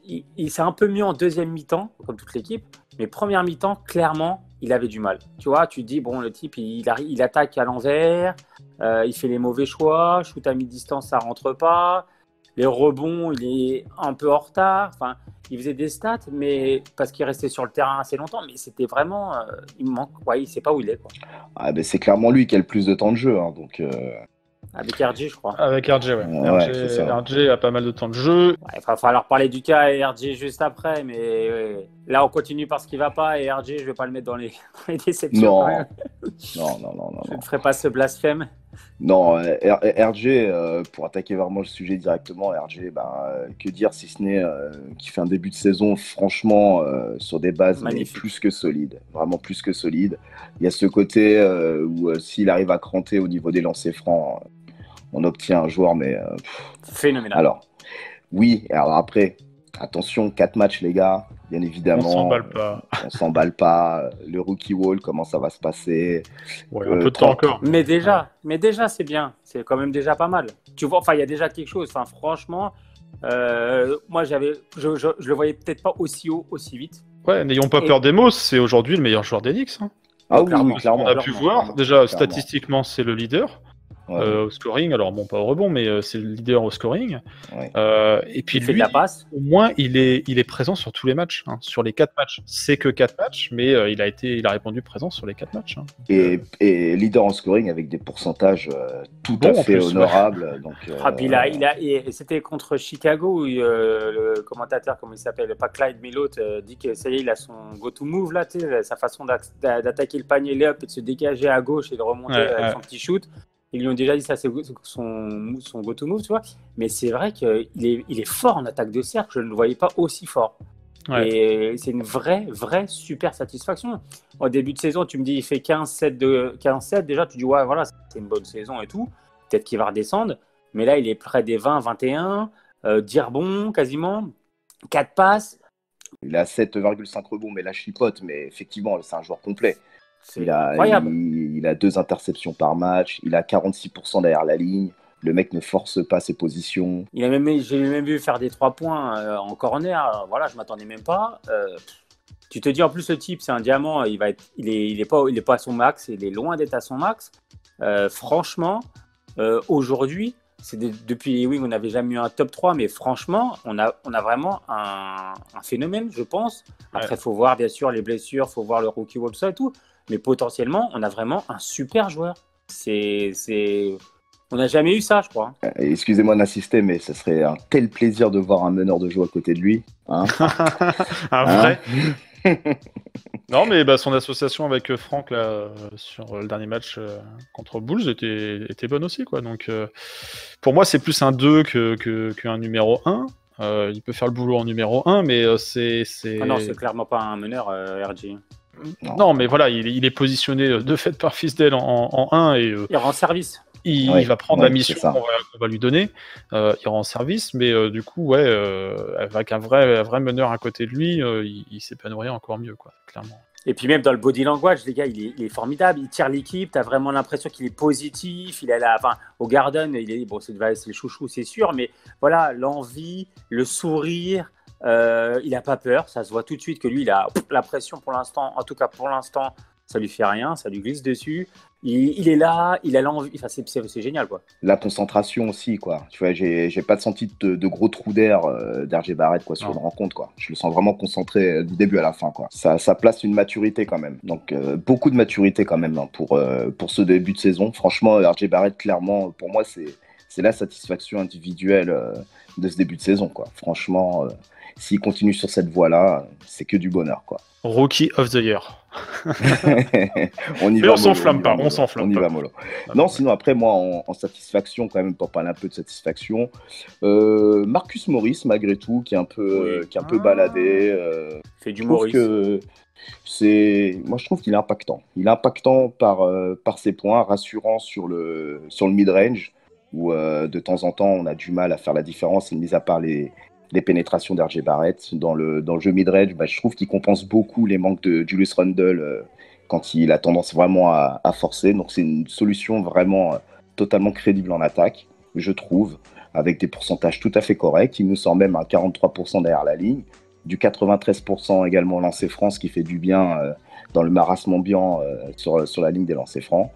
il s'est un peu mieux en deuxième mi-temps, comme toute l'équipe. Mais première mi-temps, clairement, il avait du mal. Tu vois, tu te dis, bon, le type, il attaque à l'envers, il fait les mauvais choix, shoot à mi-distance, ça rentre pas. Les rebonds, il est un peu en retard. Enfin, il faisait des stats, mais parce qu'il restait sur le terrain assez longtemps. Mais c'était vraiment, il me manque. Ouais, il sait pas où il est, quoi. Ah, ben c'est clairement lui qui a le plus de temps de jeu, donc. Avec RJ, je crois. Avec RJ, ouais. RJ a pas mal de temps de jeu. Il va falloir parler du cas et RJ juste après, mais là on continue par ce qui va pas et RJ, je vais pas le mettre dans les déceptions. Non. Je ne ferai pas ce blasphème. Non, RJ, pour attaquer vraiment le sujet directement, RJ, que dire si ce n'est qu'il fait un début de saison franchement sur des bases mais plus que solides, vraiment plus que solides. Il y a ce côté où s'il arrive à cranter au niveau des lancers francs, on obtient un joueur mais phénoménal. Alors, oui, alors après, attention, 4 matchs les gars, bien évidemment. On s'emballe pas. Le rookie wall, comment ça va se pasder? Ouais, un peu de temps encore. Mais déjà, c'est bien. C'est quand même déjà pas mal. Tu vois, il y a déjà quelque chose. Enfin, franchement, moi, je le voyais peut-être pas aussi haut, aussi vite. Ouais, n'ayons pas peur des mots. C'est aujourd'hui le meilleur joueur des Knicks. Hein. Ah oui, clairement. On a pu voir. Déjà, statistiquement, c'est le leader. Au scoring, alors bon, pas au rebond, mais c'est le leader au scoring. Ouais. Et puis il fait lui, de la passe. Au moins, il est présent sur tous les matchs. Hein. Sur les 4 matchs, c'est que 4 matchs, mais il a répondu présent sur les 4 matchs. Hein. Et leader en scoring avec des pourcentages tout à fait honorables. Ouais. Donc, et c'était contre Chicago où le commentateur, comment il s'appelle, pas Clyde, mais l'autre, dit que ça y est, il a son go-to-move, là, sa façon d'attaquer le panier layup et de se dégager à gauche et de remonter avec son petit shoot. Ils lui ont déjà dit ça, c'est son go-to-move, tu vois. Mais c'est vrai qu'il est fort en attaque de cercle. Je ne le voyais pas aussi fort. Ouais. Et c'est une vraie super satisfaction. Au début de saison, tu me dis il fait 15-7. Déjà, tu dis ouais, voilà, c'est une bonne saison et tout. Peut-être qu'il va redescendre. Mais là, il est près des 20-21. 10 rebonds quasiment. 4 passes. Il a 7,5 rebonds, mais la chipote. Mais effectivement, c'est un joueur complet. C'est incroyable. Il a 2 interceptions par match, il a 46% derrière la ligne, le mec ne force pas ses positions. J'ai même vu faire des 3 points en corner, voilà, je m'attendais même pas. Tu te dis en plus le type, c'est un diamant, il est pas à son max, il est loin d'être à son max. Franchement, aujourd'hui, depuis oui, on n'avait jamais eu un top 3, mais franchement, on a vraiment un phénomène, je pense. Après, il faut voir bien sûr les blessures, il faut voir le rookie wall ça et tout, mais potentiellement, on a vraiment un super joueur. On n'a jamais eu ça, je crois. Excusez-moi d'insister, mais ce serait un tel plaisir de voir un meneur de jeu à côté de lui. Hein. Vrai. Non, mais son association avec Franck là, sur le dernier match contre Bulls était bonne aussi, quoi. Donc, pour moi, c'est plus un 2 qu'un numéro 1. Il peut faire le boulot en numéro 1, mais c'est... Ah non, c'est clairement pas un meneur, RG. Non, mais voilà, il est positionné de fait par Fisdale en 1 et... il rend service. Il va prendre la mission qu'on va lui donner, il rend service, mais du coup, avec un vrai meneur à côté de lui, il s'épanouirait encore mieux, quoi, clairement. Et puis même dans le body language, les gars, il est formidable, il tire l'équipe, tu as vraiment l'impression qu'il est positif, au Garden, c'est le chouchou, c'est sûr, mais voilà, l'envie, le sourire, il n'a pas peur, ça se voit tout de suite que lui, il a la pression pour l'instant, en tout cas pour l'instant, ça lui fait rien, ça lui glisse dessus. Il est là, il a l'envie, enfin, c'est génial, quoi. La concentration aussi, quoi. Tu vois, j'ai pas senti de gros trous d'air d'RJ Barrett, quoi, sur une rencontre, quoi. Je le sens vraiment concentré du début à la fin, quoi. Ça place une maturité quand même. Donc beaucoup de maturité quand même hein, pour ce début de saison. Franchement, RJ Barrett, clairement, pour moi, c'est la satisfaction individuelle de ce début de saison, quoi. Franchement, s'il continue sur cette voie-là, c'est que du bonheur, quoi. Rookie of the Year. On s'enflamme pas. Va mollo. Non, sinon après moi en satisfaction quand même pour parler un peu de satisfaction, Marcus Morris malgré tout qui est un peu baladé. Fait du Morris. Moi je trouve qu'il est impactant. Il est impactant par ses points, rassurant sur le mid-range où de temps en temps on a du mal à faire la différence, mis à part les pénétrations d'RJ Barrett dans le jeu mid-range, je trouve qu'il compense beaucoup les manques de Julius Randle quand il a tendance vraiment à forcer. Donc c'est une solution vraiment totalement crédible en attaque, je trouve, avec des pourcentages tout à fait corrects. Il nous sort même à 43% derrière la ligne, du 93% également lancé franc, ce qui fait du bien dans le marasme ambiant sur la ligne des lancers francs.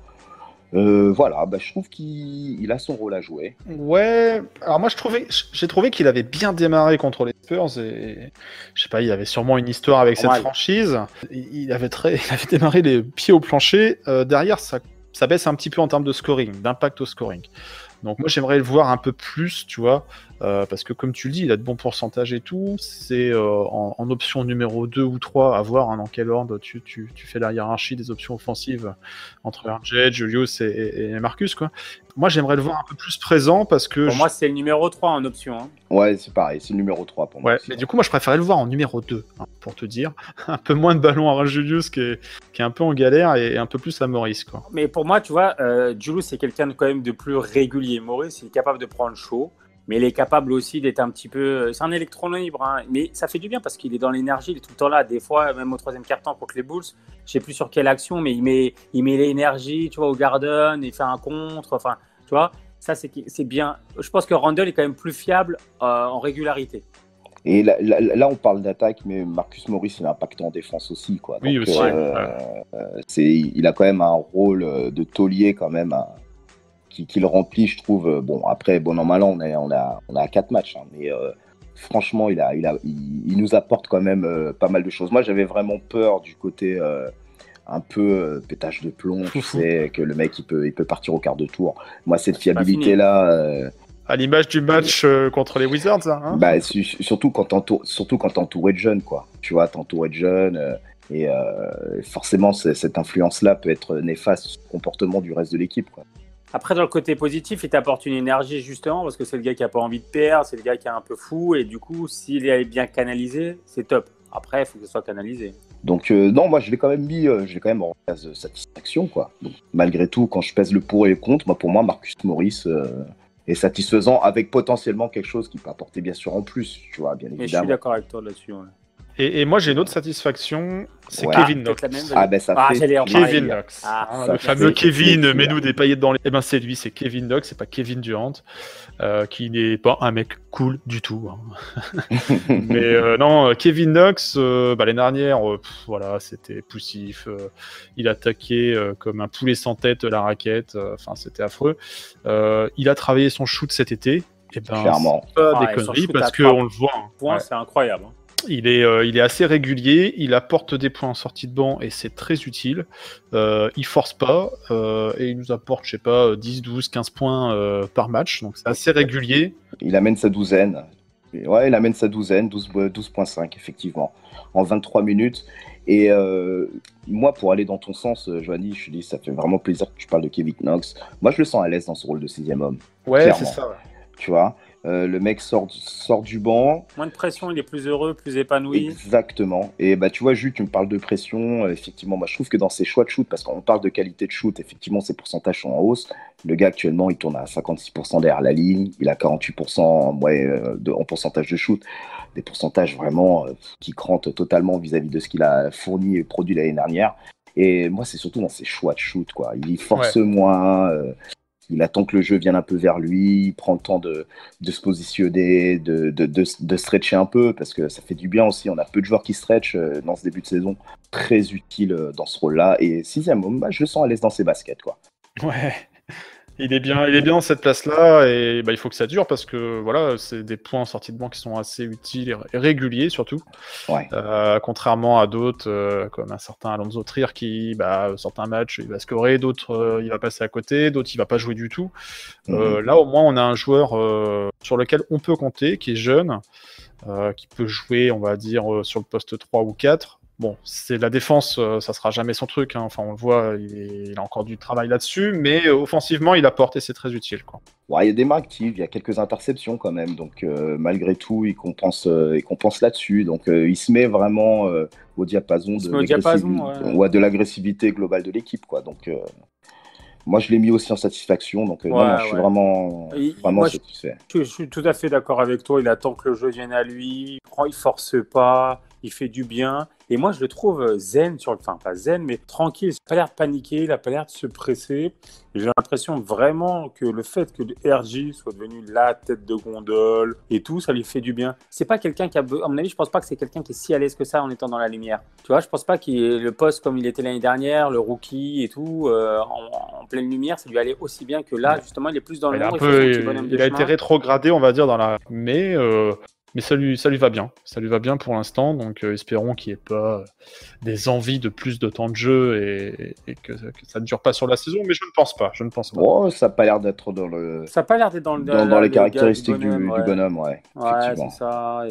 Voilà, je trouve qu'il a son rôle à jouer. Ouais, alors moi j'ai trouvé qu'il avait bien démarré contre les Spurs et je sais pas, il avait sûrement une histoire avec cette franchise. Il avait démarré les pieds au plancher. Derrière, ça baisse un petit peu en termes de scoring, d'impact au scoring. Donc moi j'aimerais le voir un peu plus, tu vois, parce que comme tu le dis, il a de bons pourcentages et tout. C'est en option numéro 2 ou 3, à voir dans quel ordre tu fais la hiérarchie des options offensives entre RJ, Julius et Marcus, quoi. Moi j'aimerais le voir un peu plus présent parce que... Pour moi c'est le numéro 3 en option. Hein. Ouais, c'est pareil, c'est le numéro 3 pour moi. Ouais, mais du coup moi je préférais le voir en numéro 2, hein, pour te dire. Un peu moins de ballons à Julius qui est un peu en galère et un peu plus à Morris, quoi. Mais pour moi, tu vois, Julius c'est quelqu'un quand même de plus régulier. Morris, il est capable de prendre chaud, mais il est capable aussi d'être un petit peu... C'est un électron libre, hein, mais ça fait du bien parce qu'il est dans l'énergie, il est tout le temps là. Des fois, même au troisième quart-temps contre les Bulls, je sais plus sur quelle action, mais il met l'énergie, tu vois, au Garden, il fait un contre, enfin, tu vois, ça c'est bien. Je pense que Randle est quand même plus fiable en régularité. Et là, on parle d'attaque, mais Marcus Morris, il est impactant en défense aussi, quoi. Oui, donc, aussi. Il a quand même un rôle de taulier quand même qui le remplit, je trouve. Bon, après, bon an mal an, on a 4 matchs, hein, mais franchement, il nous apporte quand même pas mal de choses. Moi, j'avais vraiment peur du côté un peu pétage de plomb, tu sais, que le mec il peut partir au quart de tour. Moi, cette fiabilité-là. À l'image du match contre les Wizards, hein. Surtout quand t'es entouré de jeunes, quoi. Tu vois, t'es entouré de jeunes. Et forcément, cette influence-là peut être néfaste sur le comportement du reste de l'équipe, quoi. Après, dans le côté positif, il t'apporte une énergie, justement, parce que c'est le gars qui n'a pas envie de perdre, c'est le gars qui est un peu fou, et du coup, s'il est bien canalisé, c'est top. Après, il faut que ce soit canalisé. Donc, non, moi, je l'ai quand même en case de satisfaction, quoi. Donc, malgré tout, quand je pèse le pour et le contre, pour moi, Marcus Morris est satisfaisant, avec potentiellement quelque chose qui peut apporter, bien sûr, en plus, tu vois, bien évidemment. Mais je suis d'accord avec toi là-dessus, ouais. Et moi, j'ai une autre satisfaction, c'est Ouais. Kevin Peut-être Knox. la même. Ah ben ça fait j'allais en plaisir. parler. Kevin Knox. Ah, Le ça fameux fait Kevin, plaisir. mets-nous des paillettes dans les... Eh ben c'est lui, c'est Kevin Knox, c'est pas Kevin Durant, qui n'est pas un mec cool du tout. Hein. Mais non, Kevin Knox, l'année dernière, voilà, c'était poussif. Il attaquait comme un poulet sans tête la raquette. Enfin, c'était affreux. Il a travaillé son shoot cet été. Et ben, Clairement. c'est pas Ah, des et son conneries shoot à parce trois qu'on le voit. Hein. Point, Ouais. c'est incroyable. Hein. Il est assez régulier, il apporte des points en sortie de banc et c'est très utile. Il force pas et il nous apporte, je sais pas, 10, 12, 15 points par match, donc c'est assez régulier. Il amène sa douzaine. Ouais, il amène sa douzaine, 12,5 effectivement, en 23 minutes. Et moi, pour aller dans ton sens, Joanny, je te dis, ça fait vraiment plaisir que tu parles de Kevin Knox. Moi, je le sens à l'aise dans ce rôle de 6e homme. Ouais, Clairement. c'est ça. Ouais. Tu vois, le mec sort du banc. Moins de pression, il est plus heureux, plus épanoui. Exactement. Et bah, tu vois, Jules, tu me parles de pression. Effectivement, moi, je trouve que dans ses choix de shoot, parce qu'on parle de qualité de shoot, effectivement, ses pourcentages sont en hausse. Le gars, actuellement, il tourne à 56% derrière la ligne. Il a 48% en pourcentage de shoot. Des pourcentages vraiment qui crantent totalement vis-à-vis de ce qu'il a fourni et produit l'année dernière. Et moi, c'est surtout dans ses choix de shoot, quoi. Il force moins. Il attend que le jeu vienne un peu vers lui, il prend le temps de se positionner, de stretcher un peu, parce que ça fait du bien aussi. On a peu de joueurs qui stretchent dans ce début de saison, très utile dans ce rôle-là. Et 6e homme, je le sens à l'aise dans ses baskets, quoi. Ouais. Il est bien dans cette place-là et il faut que ça dure parce que voilà, c'est des points en sortie de banc qui sont assez utiles et réguliers surtout. Ouais. Contrairement à d'autres comme un certain Alonso Trier qui, certains matchs il va scorer, d'autres il va passer à côté, d'autres il va pas jouer du tout. Là au moins on a un joueur sur lequel on peut compter, qui est jeune, qui peut jouer, on va dire, sur le poste 3 ou 4. Bon, c'est la défense, ça sera jamais son truc. Hein. Enfin, on le voit, il a encore du travail là-dessus, mais offensivement, il apporte et c'est très utile, quoi. Ouais, il y a des mains actives, il y a quelques interceptions quand même, donc malgré tout, il compense là-dessus. Donc, il se met vraiment au diapason de l'agressivité globale de l'équipe, quoi. Donc, moi, je l'ai mis aussi en satisfaction, donc je suis vraiment satisfait. Je suis tout à fait d'accord avec toi. Il attend que le jeu vienne à lui, il force pas, il fait du bien. Et moi, je le trouve zen pas zen, mais tranquille. Il n'a pas l'air de paniquer, il n'a pas l'air de se presser. J'ai l'impression vraiment que le fait que RJ soit devenu la tête de gondole et tout, ça lui fait du bien. C'est pas quelqu'un qui a, à mon avis, je pense pas que c'est quelqu'un qui est si à l'aise que ça en étant dans la lumière. Tu vois, je pense pas qu'il ait le poste comme il était l'année dernière, le rookie et tout, en pleine lumière, ça lui allait aussi bien que là. Justement, il est plus dans le monde. Il a été rétrogradé, on va dire, mais ça lui va bien. Ça lui va bien pour l'instant, donc espérons qu'il n'y ait pas des envies de plus de temps de jeu et que ça ne dure pas sur la saison, mais je ne pense pas. Oh, ça n'a pas l'air d'être dans le... Ça n'a pas l'air d'être dans les caractéristiques du bonhomme, ouais. Ouais, c'est ça.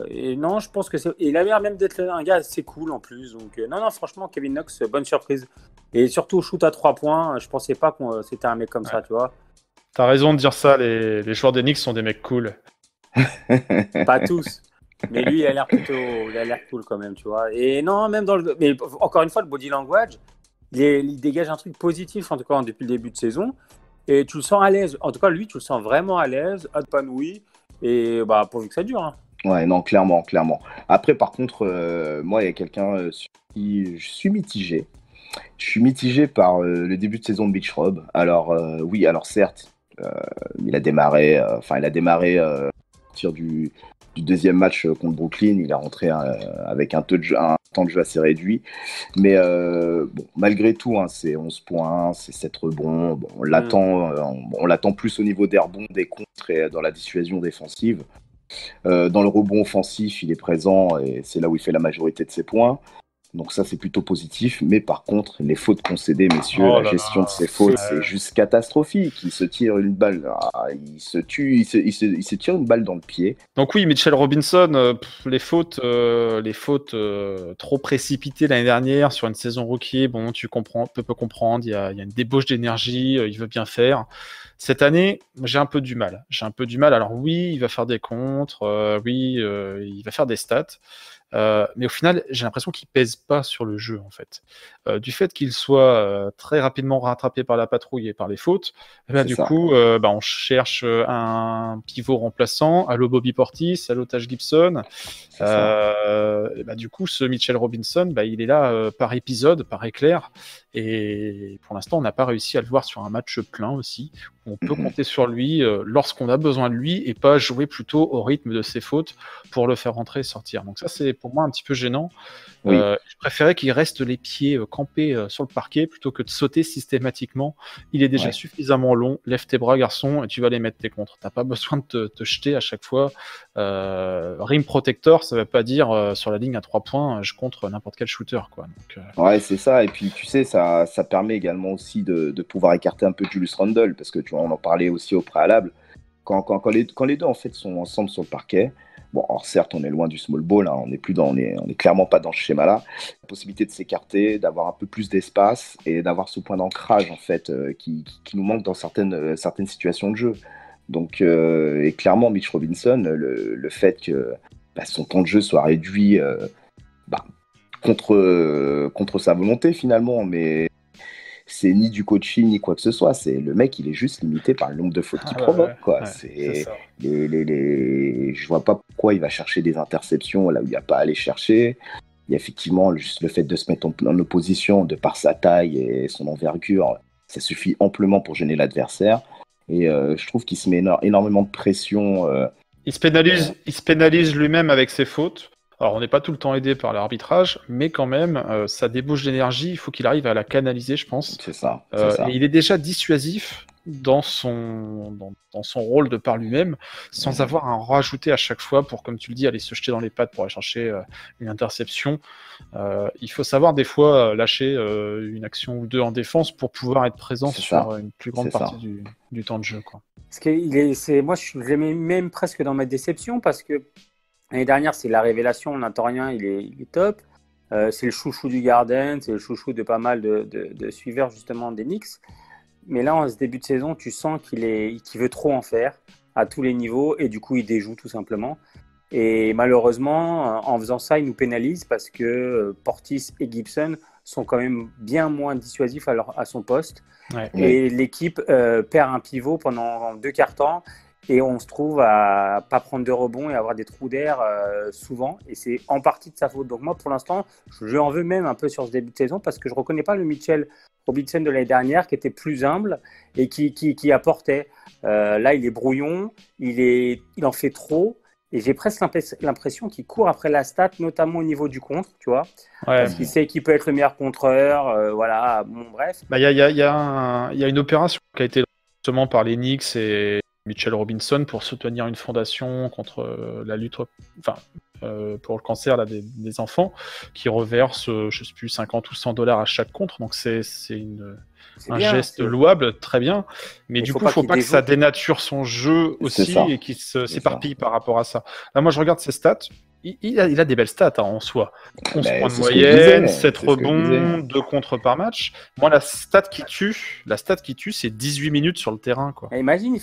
Et non, je pense que il a l'air même d'être un gars assez cool en plus. Donc, non, franchement, Kevin Knox, bonne surprise. Et surtout, shoot à 3 points, je pensais pas que c'était un mec comme ça, tu vois. T'as raison de dire ça, les joueurs des Knicks sont des mecs cool. Pas tous, mais lui il a l'air cool quand même, tu vois. Et non, même mais encore une fois, le body language, il dégage un truc positif en tout cas depuis le début de saison, et tu le sens à l'aise. En tout cas, lui, tu le sens vraiment à l'aise, épanoui, et pourvu que ça dure. Hein. Ouais, non, clairement. Après, par contre, moi, il y a quelqu'un sur qui je suis mitigé. Je suis mitigé par le début de saison de Big Shrub. Alors, certes, il a démarré partir du deuxième match contre Brooklyn, il est rentré avec un temps de jeu assez réduit. Mais malgré tout, c'est 11 points, c'est 7 rebonds. Bon, on l'attend plus au niveau des rebonds, des contres et dans la dissuasion défensive. Dans le rebond offensif, il est présent et c'est là où il fait la majorité de ses points. Donc ça, c'est plutôt positif. Mais par contre, les fautes concédées, messieurs, la gestion de ces fautes, c'est juste catastrophique. Il se tire une balle, il se tire une balle dans le pied. Donc oui, Mitchell Robinson, les fautes trop précipitées l'année dernière sur une saison rookie, bon, tu peux comprendre, il y a une débauche d'énergie, il veut bien faire. Cette année, j'ai un peu du mal. Alors oui, il va faire des contres, il va faire des stats. Mais au final, j'ai l'impression qu'il pèse pas sur le jeu, en fait. Du fait qu'il soit très rapidement rattrapé par la patrouille et par les fautes, du coup, on cherche un pivot remplaçant, allô Bobby Portis, allô Taj Gibson. Du coup, ce Mitchell Robinson, il est là par épisode, par éclair. Et pour l'instant, on n'a pas réussi à le voir sur un match plein aussi. On peut compter sur lui lorsqu'on a besoin de lui et pas jouer plutôt au rythme de ses fautes pour le faire rentrer et sortir. Donc ça, c'est pour moi un petit peu gênant. Oui. Je préférais qu'il reste les pieds campés sur le parquet plutôt que de sauter systématiquement. Il est déjà suffisamment long. Lève tes bras, garçon, et tu vas les mettre tes contres. T'as pas besoin de te jeter à chaque fois. Rim protector, ça veut pas dire sur la ligne à 3 points, je contre n'importe quel shooter, quoi. Donc, Ouais, c'est ça. Et puis, tu sais, ça permet également aussi de pouvoir écarter un peu Julius Randle, parce que tu vois, on en parlait aussi au préalable. Quand les deux en fait sont ensemble sur le parquet, bon, alors certes, on est loin du small ball, hein, on est clairement pas dans ce schéma-là. La possibilité de s'écarter, d'avoir un peu plus d'espace et d'avoir ce point d'ancrage en fait qui nous manque dans certaines situations de jeu. Donc, et clairement, Mitch Robinson, le fait que son temps de jeu soit réduit contre sa volonté finalement, mais c'est ni du coaching ni quoi que ce soit, c'est le mec, il est juste limité par le nombre de fautes qu'il provoque, quoi. C'est ça. Je vois pas pourquoi il va chercher des interceptions là où il n'y a pas à aller chercher. Il y a effectivement juste le fait de se mettre en opposition de par sa taille et son envergure, ça suffit amplement pour gêner l'adversaire. Et je trouve qu'il se met énormément de pression. Il se pénalise lui-même avec ses fautes. Alors, on n'est pas tout le temps aidé par l'arbitrage, mais quand même, ça débauche d'énergie. Il faut qu'il arrive à la canaliser, je pense. C'est ça. Et il est déjà dissuasif dans son rôle de par lui-même, sans avoir à en rajouter à chaque fois pour, comme tu le dis, aller se jeter dans les pattes pour aller chercher une interception. Il faut savoir des fois lâcher une action ou deux en défense pour pouvoir être présent sur une plus grande partie du temps de jeu, quoi. Moi, je l'ai même presque dans ma déception parce que l'année dernière, c'est la révélation, on n'entend rien, il est top. C'est le chouchou du Garden, c'est le chouchou de pas mal de suiveurs justement des Knicks. Mais là, en ce début de saison, tu sens qu'il veut trop en faire à tous les niveaux et du coup, il déjoue tout simplement. Et malheureusement, en faisant ça, il nous pénalise parce que Portis et Gibson sont quand même bien moins dissuasifs à son poste. Et l'équipe perd un pivot pendant 2 quarts temps. Et on se trouve à pas prendre de rebond et avoir des trous d'air souvent. Et c'est en partie de sa faute. Donc moi, pour l'instant, je lui en veux même un peu sur ce début de saison parce que je ne reconnais pas le Mitchell Robinson de l'année dernière qui était plus humble et qui apportait. Là, il est brouillon, il en fait trop. Et j'ai presque l'impression qu'il court après la stat, notamment au niveau du contre, tu vois. Parce qu'il sait qu'il peut être le meilleur contreur. Voilà, bon, bref. Il y a une opération qui a été justement par les Knicks et Mitchell Robinson pour soutenir une fondation contre la lutte, pour le cancer là, des enfants, qui reverse, je sais plus, 50 ou 100 $ à chaque contre. Donc c'est un geste louable, très bien. Mais du coup, il ne faut pas que ça dénature son jeu aussi et qu'il s'éparpille par rapport à ça. Là, moi, je regarde ses stats. Il a des belles stats en soi. 11 points de moyenne, 7 rebonds, 2 contres par match. Moi, la stat qui tue, c'est 18 minutes sur le terrain, quoi. Imagine, il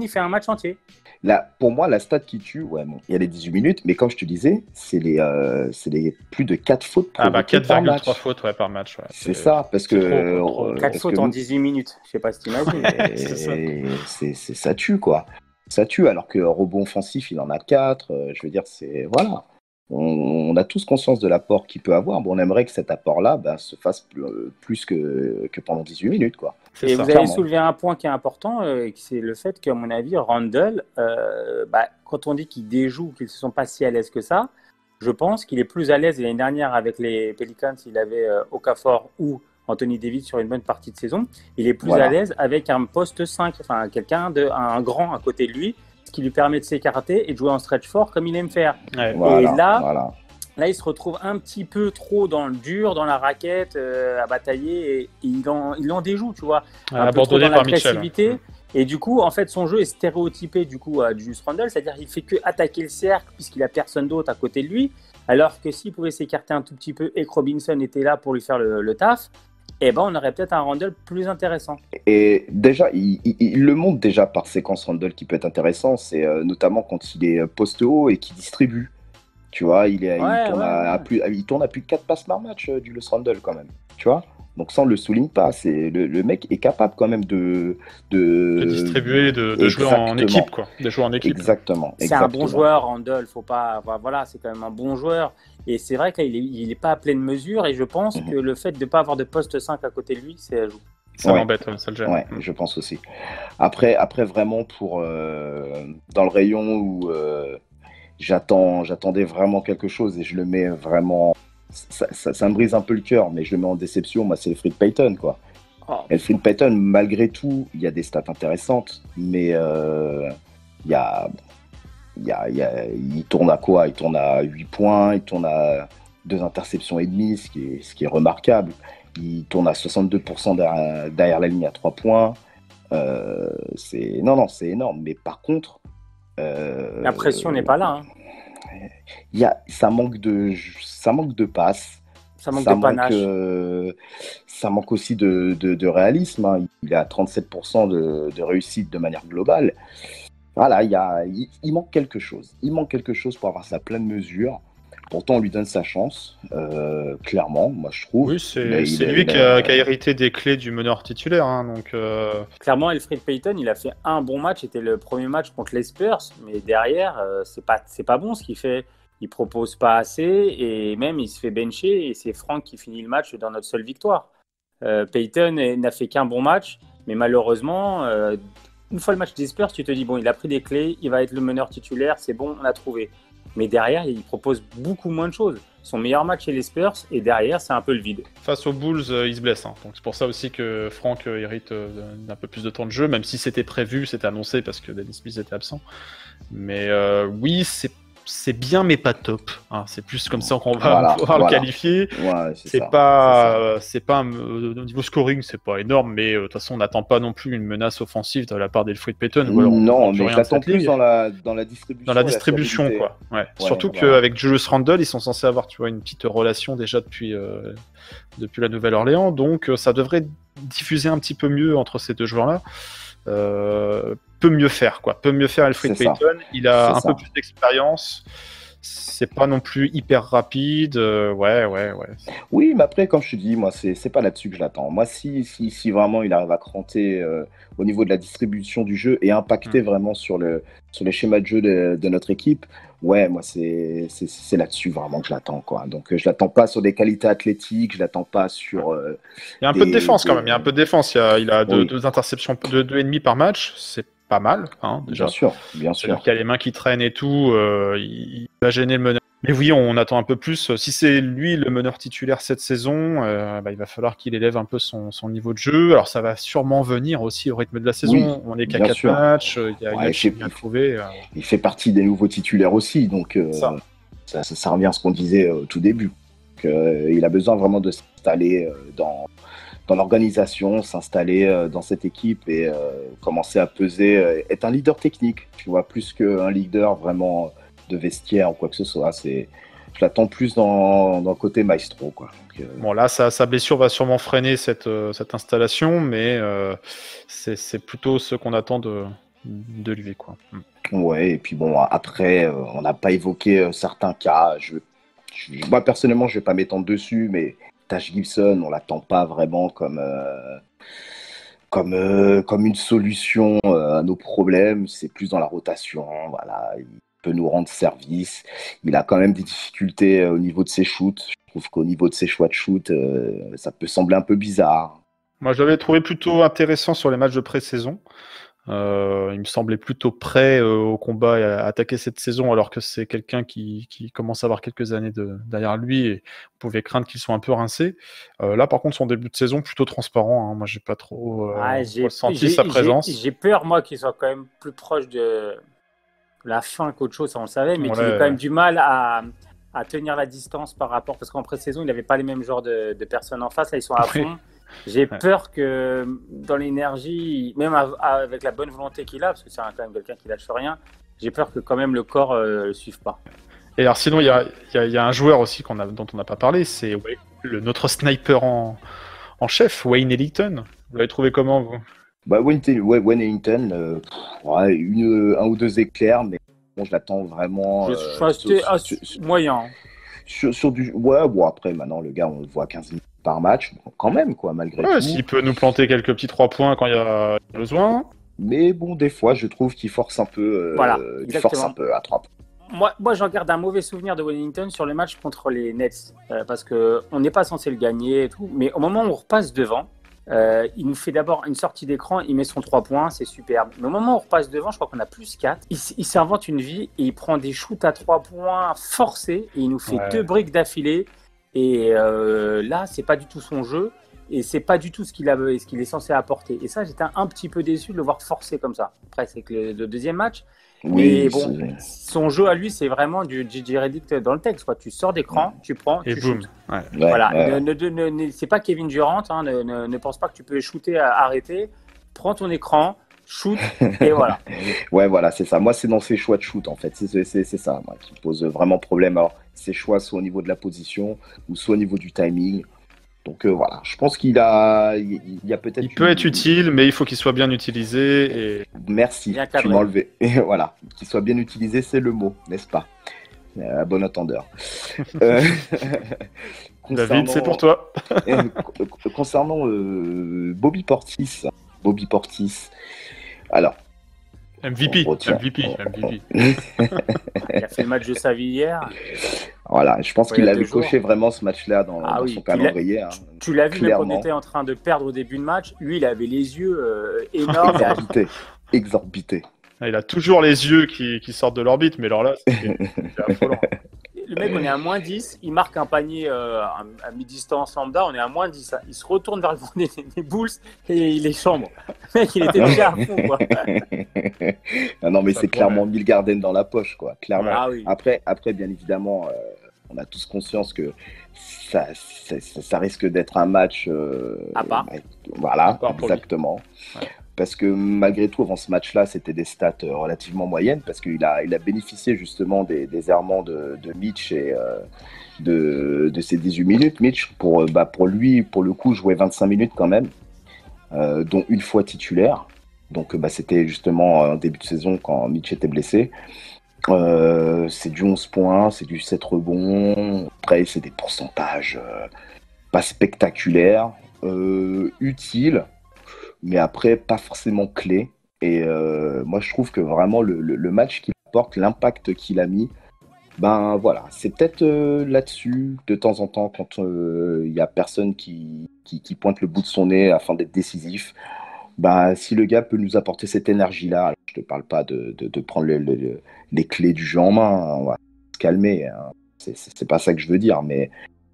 fait un match entier. Là, pour moi, la stat qui tue, il y a les 18 minutes, mais comme je te disais, c'est les plus de 4 fautes par match. 4,3 fautes par match. Ouais. C'est ça, parce que... 4 fautes en 18 minutes, je sais pas si tu imagines. Ça tue, quoi. Ça tue, alors que rebond offensif, il en a 4. Je veux dire, voilà. On a tous conscience de l'apport qu'il peut avoir. Bon, on aimerait que cet apport-là se fasse plus que pendant 18 minutes, quoi. Et vous avez soulevé un point qui est important, c'est le fait qu'à mon avis, Randle, quand on dit qu'il déjoue, qu'ils ne sont pas si à l'aise que ça, je pense qu'il est plus à l'aise. L'année dernière, avec les Pelicans, il avait Okafor ou Anthony Davis sur une bonne partie de saison. Il est plus à l'aise avec un poste 5, enfin un grand à côté de lui, ce qui lui permet de s'écarter et de jouer en stretch fort comme il aime faire. Ouais, Là, il se retrouve un petit peu trop dans le dur, dans la raquette, à batailler, et il en déjoue, tu vois. Un peu trop dans l'agressivité. Et du coup, en fait, son jeu est stéréotypé du coup à Julius Randle, c'est-à-dire qu'il fait que attaquer le cercle puisqu'il a personne d'autre à côté de lui. Alors que s'il pouvait s'écarter un tout petit peu et que Robinson était là pour lui faire le taf, on aurait peut-être un Randle plus intéressant. Et déjà, il le montre déjà par séquence Randle qui peut être intéressant, c'est notamment quand il est poste haut et qu'il distribue. Tu vois, il tourne à plus de 4 passes par match, Julius Randle, quand même. Tu vois? Donc ça, on le souligne pas. Le mec est capable quand même de distribuer, de jouer en équipe, quoi. De jouer en équipe. Exactement. C'est un bon joueur, Randle. Faut pas. Voilà, c'est quand même un bon joueur. Et c'est vrai qu'il est pas à pleine mesure. Et je pense que le fait de ne pas avoir de poste 5 à côté de lui, c'est ajout. Ça m'embête, ça le gêne. Ouais, je pense aussi. Après vraiment, pour dans le rayon où j'attendais vraiment quelque chose et je le mets vraiment. Ça me brise un peu le cœur, mais je le mets en déception. Moi, c'est Elfrid Payton, quoi. Elfrid Payton, malgré tout, il y a des stats intéressantes, mais il tourne à quoi? Il tourne à 8 points, il tourne à 2 interceptions et demie, ce qui est remarquable. Il tourne à 62% derrière la ligne à 3 points. C'est énorme. Mais par contre, la pression n'est pas là. Ça manque de passes. Ça manque de panache. Ça manque aussi de réalisme. Hein. Il est à 37% de réussite de manière globale. Voilà, il manque quelque chose. Il manque quelque chose pour avoir sa pleine mesure. Pourtant, on lui donne sa chance, clairement, moi je trouve. Oui, c'est lui qui a hérité des clés du meneur titulaire. Hein, donc, clairement, Elfrid Payton, il a fait un bon match. C'était le premier match contre les Spurs. Mais derrière, c'est pas bon ce qu'il fait. Il propose pas assez et même il se fait bencher. Et c'est Franck qui finit le match dans notre seule victoire. Payton n'a fait qu'un bon match. Mais malheureusement, une fois le match des Spurs, tu te dis, bon, il a pris des clés. Il va être le meneur titulaire. C'est bon, on a trouvé. Mais derrière, il propose beaucoup moins de choses. Son meilleur match chez les Spurs, et derrière, c'est un peu le vide. Face aux Bulls, il se blesse. Hein. Donc c'est pour ça aussi que Franck hérite d'un peu plus de temps de jeu, même si c'était prévu, c'était annoncé parce que Dennis Smith était absent. Mais oui, c'est bien, mais pas top. Hein. C'est plus comme ça qu'on va pouvoir le qualifier. Ouais, c'est pas au niveau scoring, c'est pas énorme, mais de toute façon, on n'attend pas non plus une menace offensive de la part d'Elfrid Payton. Non, mais je l'attends plus dans la distribution. Dans la distribution, quoi. Ouais. Surtout qu'avec Julius Randle, ils sont censés avoir, tu vois, une petite relation déjà depuis la Nouvelle-Orléans, donc ça devrait diffuser un petit peu mieux entre ces deux joueurs-là. Peut mieux faire Elfrid Payton. Il a un peu plus d'expérience. C'est pas non plus hyper rapide. Ouais. Oui, mais après, comme je te dis, moi, c'est pas là-dessus que je l'attends. Moi, si vraiment il arrive à cranter au niveau de la distribution du jeu et impacter vraiment sur les schémas de jeu de notre équipe, ouais, moi, c'est là-dessus vraiment que je l'attends, quoi. Donc, je l'attends pas sur des qualités athlétiques, je l'attends pas sur. Il y a un peu de défense quand même. Il y a un peu de défense. Il a deux interceptions, 2,5 par match. C'est pas mal, hein, déjà. Bien sûr. Il y a les mains qui traînent et tout. Il va gêner le meneur. Mais oui, on attend un peu plus. Si c'est lui le meneur titulaire cette saison, il va falloir qu'il élève un peu son niveau de jeu. Alors ça va sûrement venir aussi au rythme de la saison. Oui, on est qu'à 4 matchs. Il y a à trouver. Il fait partie des nouveaux titulaires aussi, donc ça revient à ce qu'on disait au tout début. Il a besoin vraiment de s'installer dans l'organisation, s'installer dans cette équipe et commencer à peser, être un leader technique, tu vois, plus qu'un leader vraiment de vestiaire ou quoi que ce soit. Je l'attends plus dans le côté maestro, quoi. Donc, bon, là, sa blessure va sûrement freiner cette installation, mais c'est plutôt ce qu'on attend de lui, quoi. Ouais, et puis bon, après, on n'a pas évoqué certains cas. Moi, personnellement, je vais pas m'étendre dessus, mais Taj Gibson, on l'attend pas vraiment comme une solution à nos problèmes. C'est plus dans la rotation. Voilà, il peut nous rendre service. Il a quand même des difficultés au niveau de ses shoots. Je trouve qu'au niveau de ses choix de shoot, ça peut sembler un peu bizarre. Moi, je l'avais trouvé plutôt intéressant sur les matchs de pré-saison. Il me semblait plutôt prêt au combat et à attaquer cette saison, alors que c'est quelqu'un qui commence à avoir quelques années derrière lui et on pouvait craindre qu'il soit un peu rincé. Là, par contre, son début de saison plutôt transparent. Hein. Moi, j'ai pas trop ressenti sa présence. J'ai peur, moi, qu'il soit quand même plus proche de la fin qu'autre chose, ça on le savait, mais qu'il ait quand même du mal à tenir la distance par rapport, parce qu'en pré-saison, il n'avait pas les mêmes genres de personnes en face. Là, ils sont à fond. J'ai peur que dans l'énergie, même avec la bonne volonté qu'il a, parce que c'est quand même quelqu'un qui lâche rien, j'ai peur que quand même le corps ne le suive pas. Et alors sinon, il y a un joueur aussi dont on n'a pas parlé, c'est notre sniper en chef, Wayne Ellington. Vous l'avez trouvé comment, vous? Wayne Ellington, un ou deux éclairs, mais je l'attends vraiment. Je suis resté moyen. Sur du. Ouais, bon, après, maintenant, le gars, on le voit 15 minutes par match, bon, quand même, quoi, malgré tout. S'il peut nous planter quelques petits 3 points quand il y a besoin. Mais bon, des fois, je trouve qu'il force un peu. Il force un peu à 3 points. Moi, j'en garde un mauvais souvenir de Wellington sur le match contre les Nets, parce qu'on n'est pas censé le gagner et tout, mais au moment où on repasse devant, il nous fait d'abord une sortie d'écran, il met son 3 points, c'est superbe. Mais au moment où on repasse devant, je crois qu'on a plus 4, il s'invente une vie et il prend des shoots à 3 points forcés et il nous fait 2 briques d'affilée. Et là, c'est pas du tout son jeu et c'est pas du tout ce qu'il est censé apporter. Et ça, j'étais un petit peu déçu de le voir forcer comme ça. Après, c'est que le deuxième match. Oui, mais bon, son jeu à lui, c'est vraiment du J.J. Redick dans le texte, quoi. Tu sors d'écran, tu prends, et tu boum. shootes. Voilà. C'est pas Kevin Durant, hein, ne pense pas que tu peux shooter à arrêter. Prends ton écran, shoot, et voilà. Ouais, voilà, c'est ça. Moi, c'est dans ses choix de shoot, en fait. C'est ça, moi, qui pose vraiment problème. Alors, ses choix, soit au niveau de la position, ou soit au niveau du timing. Donc voilà, je pense qu'il y a peut-être. Il peut être utile, mais il faut qu'il soit bien utilisé. Et... Merci, tu m'as enlevé. Et voilà, qu'il soit bien utilisé, c'est le mot, n'est-ce pas? À bon entendeur. David, c'est pour toi. Concernant Bobby Portis. Alors. MVP. Il a fait le match de sa vie hier. Voilà, je pense qu'il avait coché vraiment ce match-là dans son calendrier. Tu l'as vu, même quand on était en train de perdre au début de match, lui, il avait les yeux énormes. Exorbités. Il a toujours les yeux qui sortent de l'orbite, mais alors là, c'est affolant. Le mec, on est à moins 10, il marque un panier à mi-distance lambda, on est à moins 10. Il se retourne vers le fond des Bulls et il les chambre. Le mec, il était déjà à fond, quoi. Non, mais c'est clairement Bill Garden dans la poche, quoi. Clairement. Ah, oui. Après, bien évidemment, on a tous conscience que ça risque d'être un match. À part. Voilà, exactement. Parce que malgré tout, avant ce match-là, c'était des stats relativement moyennes, parce qu'il a bénéficié justement des errements de Mitch et de ses 18 minutes. Mitch, pour lui, pour le coup, jouait 25 minutes quand même, dont une fois titulaire. Donc c'était justement en début de saison quand Mitch était blessé. C'est du 11 points, c'est du 7 rebonds. Après, c'est des pourcentages pas spectaculaires, utiles, mais après pas forcément clé. Et moi je trouve que vraiment le match qu'il apporte, l'impact qu'il a mis, ben voilà, c'est peut-être là-dessus de temps en temps quand il y a personne qui pointe le bout de son nez afin d'être décisif. Ben, si le gars peut nous apporter cette énergie-là, alors je te parle pas de prendre les clés du jeu en main, hein, on va se calmer, hein. C'est pas ça que je veux dire, mais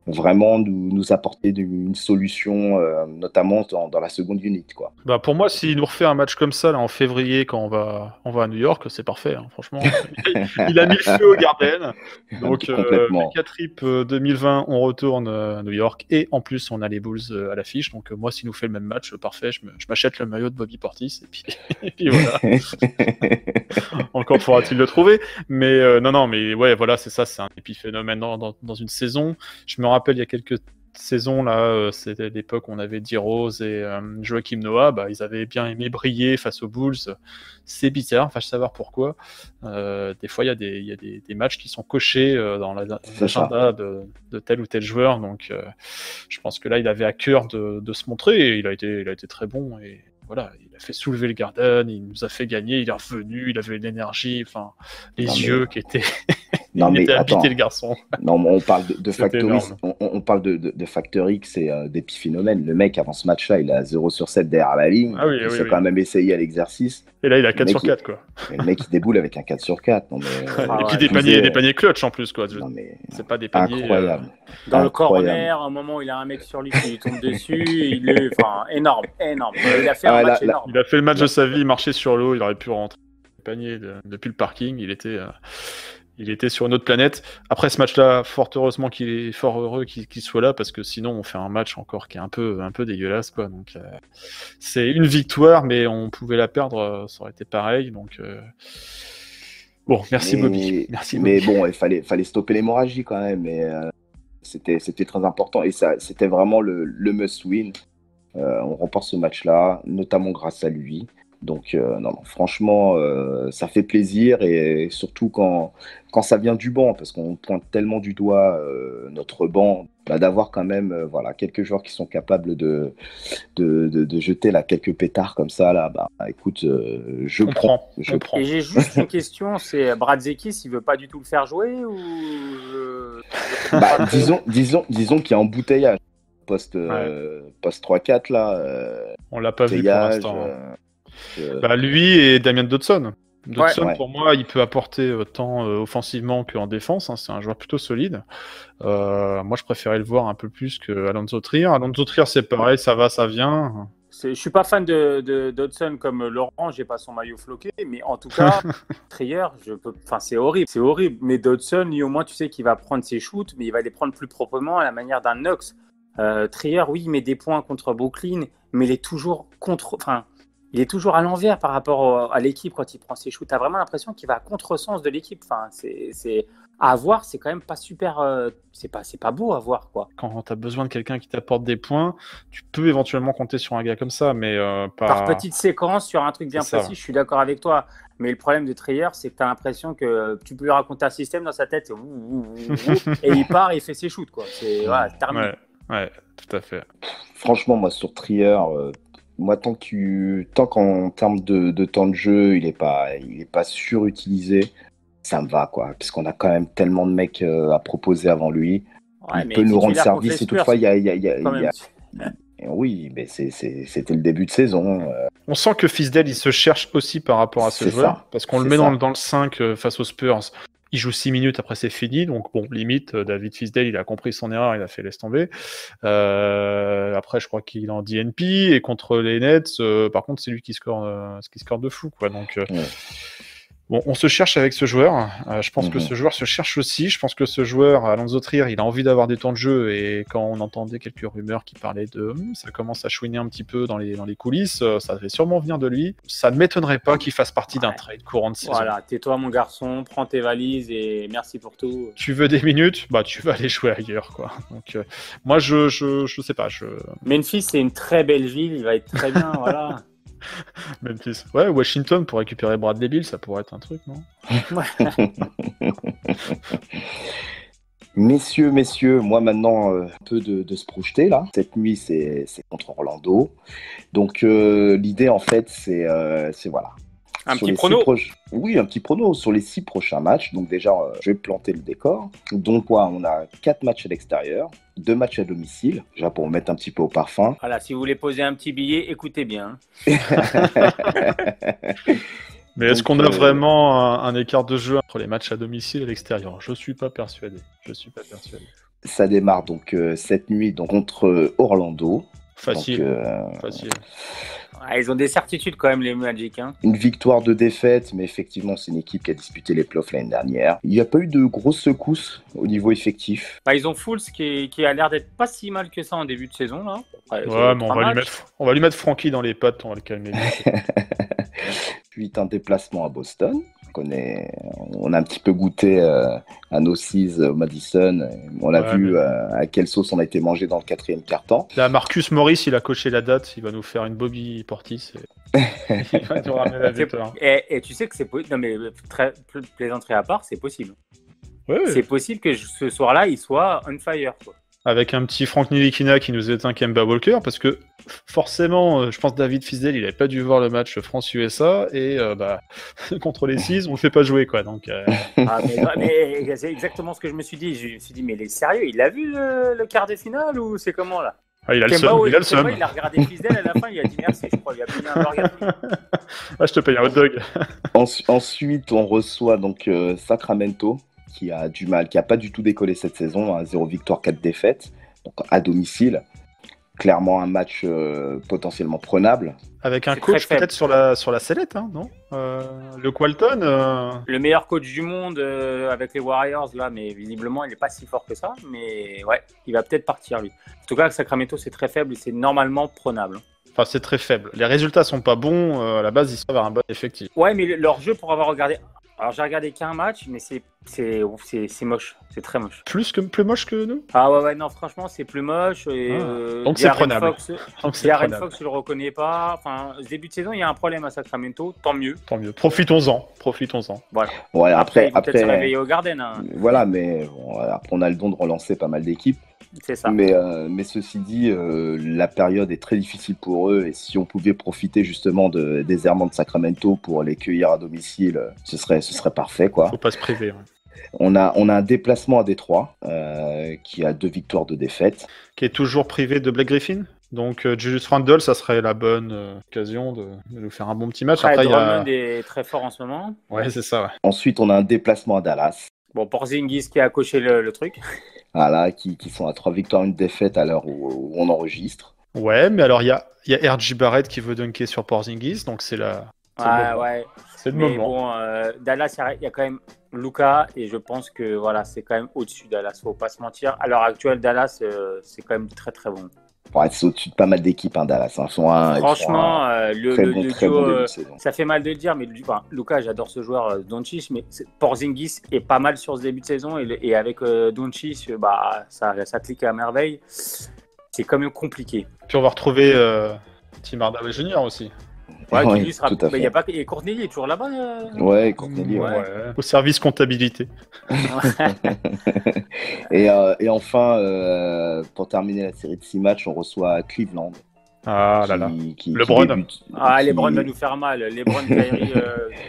vraiment nous apporter une solution, notamment dans la seconde unit, quoi. Bah pour moi, s'il nous refait un match comme ça là, en février quand on va à New York, c'est parfait, hein, franchement. Il a mis le feu au Garden. Donc Mega Trip 2020, on retourne à New York et en plus on a les Bulls à l'affiche. Donc moi, s'il nous fait le même match, parfait, je m'achète le maillot de Bobby Portis et puis voilà. Encore faudra-t-il le trouver. Mais non, mais ouais, voilà, c'est ça, c'est un épiphénomène dans une saison. Je me rappelle il y a quelques saisons là, c'était l'époque où on avait D-Rose et Joakim Noah, ils avaient bien aimé briller face aux Bulls. C'est bizarre, je savoir pourquoi. Des fois il y a des matchs qui sont cochés dans l'agenda de tel ou tel joueur, donc je pense que là il avait à cœur de se montrer et il a été très bon et voilà, il a fait soulever le Garden, il nous a fait gagner, il est revenu, il avait l'énergie, yeux qui étaient il était habité, le garçon. Non, mais on parle de Factory, on parle de Factory, c'est d'épiphénomène. Le mec, avant ce match-là, il a 0 sur 7 derrière la ligne. Il s'est quand même essayé à l'exercice. Et là, il a 4 sur 4, quoi. Le mec, il déboule avec un 4 sur 4. Non, mais, et puis des paniers clutch en plus, quoi. Non, mais, c'est pas des paniers... Incroyable. Dans le corner, à un moment, il a un mec sur lui qui lui tombe dessus. Il est énorme. Il a fait un match énorme. Il a fait le match de sa vie, il marchait sur l'eau, il aurait pu rentrer le panier depuis le parking. Il était sur une autre planète. Après ce match-là, fort heureusement qu'il est fort heureux qu'il soit là, parce que sinon on fait un match encore qui est un peu dégueulasse, quoi. Donc c'est une victoire, mais on pouvait la perdre, ça aurait été pareil. Donc bon, merci Bobby. Mais bon, il fallait stopper l'hémorragie quand même. Mais c'était très important et ça, c'était vraiment le must-win. On remporte ce match-là, notamment grâce à lui. Donc, non, franchement, ça fait plaisir et surtout quand ça vient du banc, parce qu'on pointe tellement du doigt notre banc, d'avoir quand même voilà, quelques joueurs qui sont capables de jeter là, quelques pétards comme ça, là, écoute, je prends. Et j'ai juste une question, c'est Brazdeikis, il veut pas du tout le faire jouer ou disons qu'il y a embouteillage. Post 3-4 là. On l'a pas vu pour l'instant. Lui et Damien Dodson. Dodson, pour moi, il peut apporter tant offensivement qu'en défense. Hein. C'est un joueur plutôt solide. Moi, je préférais le voir un peu plus que Alonso Trier. Alonso Trier, c'est pareil, ça va, ça vient. Je suis pas fan de Dodson comme Laurent, j'ai pas son maillot floqué, mais en tout cas, Trier, c'est horrible. Mais Dodson, lui, au moins, tu sais qu'il va prendre ses shoots, mais il va les prendre plus proprement à la manière d'un Knox. Trier, oui, il met des points contre Brooklyn, mais il est toujours à l'envers par rapport à l'équipe quand il prend ses shoots. T'as vraiment l'impression qu'il va à contresens de l'équipe. Enfin, c'est à voir, c'est quand même pas super. C'est pas beau à voir, quoi. Quand t'as besoin de quelqu'un qui t'apporte des points, tu peux éventuellement compter sur un gars comme ça, mais par petite séquence sur un truc bien précis. Je suis d'accord avec toi. Mais le problème de Trier, c'est que t'as l'impression que tu peux lui raconter un système dans sa tête, et il part et il fait ses shoots, quoi. C'est terminé. Ouais, tout à fait. Franchement, moi sur Trier. Moi, tant qu'en termes de temps de jeu, il est pas surutilisé, ça me va, quoi. Parce qu'on a quand même tellement de mecs à proposer avant lui. Il peut nous rendre service. Et toutefois, il y a... Oui, mais c'était le début de saison. On sent que Fisdale, il se cherche aussi par rapport à ce joueur. Parce qu'on le met dans le 5 face aux Spurs. Il joue 6 minutes, après c'est fini, donc bon, limite, David Fisdale, il a compris son erreur, il a fait laisse tomber. Après, je crois qu'il est en DNP, et contre les Nets, par contre, c'est lui qui score de fou, quoi. Donc, bon, on se cherche avec ce joueur. Je pense que ce joueur se cherche aussi. Je pense que ce joueur, Alonso Trier, il a envie d'avoir des temps de jeu. Et quand on entendait quelques rumeurs qui parlaient de ça commence à chouiner un petit peu dans les coulisses, ça devait sûrement venir de lui. Ça ne m'étonnerait pas qu'il fasse partie d'un trade courant de saison. Voilà, tais-toi mon garçon, prends tes valises et merci pour tout. Tu veux des minutes ? Tu vas aller jouer ailleurs, quoi. Donc, moi, je sais pas. Memphis, c'est une très belle ville, il va être très bien, voilà. Memphis. Ouais, Washington pour récupérer Bradley Beal, ça pourrait être un truc, non ? Messieurs, moi maintenant, un peu de se projeter là. Cette nuit, c'est contre Orlando. Donc l'idée en fait, c'est voilà. Un petit prono. Oui, un petit prono sur les 6 prochains matchs. Donc déjà, je vais planter le décor. Donc on a 4 matchs à l'extérieur, 2 matchs à domicile, déjà pour mettre un petit peu au parfum. Voilà, si vous voulez poser un petit billet, écoutez bien. Mais est-ce qu'on a vraiment un écart de jeu entre les matchs à domicile et l'extérieur ? Je suis pas persuadé. Ça démarre donc cette nuit contre Orlando. Facile. Donc, facile. Ils ont des certitudes quand même, les Magic. Hein. Une victoire de défaite, mais effectivement, c'est une équipe qui a disputé les playoffs l'année dernière. Il n'y a pas eu de grosses secousses au niveau effectif. Ils ont Fools qui a l'air d'être pas si mal que ça en début de saison. Là. Après, mais on va lui mettre Frankie dans les pattes, on va le calmer. Puis un déplacement à Boston. On a un petit peu goûté à nos 6 au Madison. On a vu à quelle sauce on a été mangé dans le 4e quart-temps. Là, Marcus Morris, il a coché la date. Il va nous faire une Bobby Portis. Il va nous ramener la victoire. Et tu sais que c'est possible. Non, mais plaisanterie à part, c'est possible. Ouais. C'est possible que ce soir-là, il soit on fire, quoi. Avec un petit Frank Ntilikina qui nous éteint Kemba Walker, parce que forcément, je pense que David Fisdale, il n'avait pas dû voir le match France-USA, et contre les 6, on ne le fait pas jouer, quoi. Donc, mais c'est exactement ce que je me suis dit. Je me suis dit, mais il est sérieux, il a vu le quart de finale, ou c'est comment, là ? Il a le seum. Il a regardé Fisdale à la fin, il a dit merci, je crois, il a payé un burger. Je te paye un hot dog. Ensuite, on reçoit donc Sacramento, qui a pas du tout décollé cette saison, 0 victoire, 4 défaites, donc à domicile. Clairement un match potentiellement prenable. Avec un coach peut-être sur la sellette, hein, non Luke Walton Le meilleur coach du monde avec les Warriors, là, mais visiblement il n'est pas si fort que ça, mais ouais, il va peut-être partir lui. En tout cas, Sacramento c'est très faible et c'est normalement prenable. Enfin, c'est très faible. Les résultats sont pas bons, à la base ils sont avoir un bon effectif. Ouais, mais leur jeu, pour avoir regardé... Alors j'ai regardé qu'un match, mais c'est C'est moche, c'est très moche. Plus moche que nous? Ah ouais, non, franchement, c'est plus moche. Et, donc c'est prenable. Darren Fox, je le reconnais pas. Enfin, ce début de saison, il y a un problème à Sacramento, tant mieux. Profitons-en. Voilà. Ouais, Après, il faut peut-être se réveiller au Garden. Hein. Voilà, mais bon, après, on a le don de relancer pas mal d'équipes. C'est ça. Mais ceci dit, la période est très difficile pour eux et si on pouvait profiter justement des errements de Sacramento pour les cueillir à domicile, ce serait parfait, quoi. Faut pas se priver. Ouais. On a un déplacement à Détroit qui a 2 victoires, 2 défaites. Qui est toujours privé de Blake Griffin. Donc Julius Randle, ça serait la bonne occasion de nous faire un bon petit match. Après, Drummond est très fort en ce moment. Ouais, c'est ça. Ouais. Ensuite, on a un déplacement à Dallas. Bon, Porzingis qui a coché le truc. Voilà, qui sont à 3 victoires, 1 défaite à l'heure où on enregistre. Ouais, mais alors il y a RJ Barrett qui veut dunker sur Porzingis, donc c'est la... Ouais. C'est le mais moment. Bon, Dallas, il y a quand même Luka et je pense que voilà, c'est quand même au-dessus de Dallas, faut pas se mentir. À l'heure actuelle, Dallas, c'est quand même très très bon. Ouais, c'est au-dessus de pas mal d'équipes, hein, Dallas. Hein. Franchement, le duo, saison. ça fait mal de le dire, mais Luka, j'adore ce joueur, Doncic, mais Porzingis est pas mal sur ce début de saison et avec Doncic, ça clique à merveille. C'est quand même compliqué. Puis on va retrouver Tim Hardaway Jr. aussi. Ouais, Ouais, qui lui sera... tout à fait. y a pas... Et Courtney est toujours là-bas. Ouais, Courtney, ouais. Au service comptabilité. Et enfin, pour terminer la série de 6 matchs, on reçoit Cleveland. Ah là là. LeBron. LeBron va nous faire mal. LeBron, Kyrie,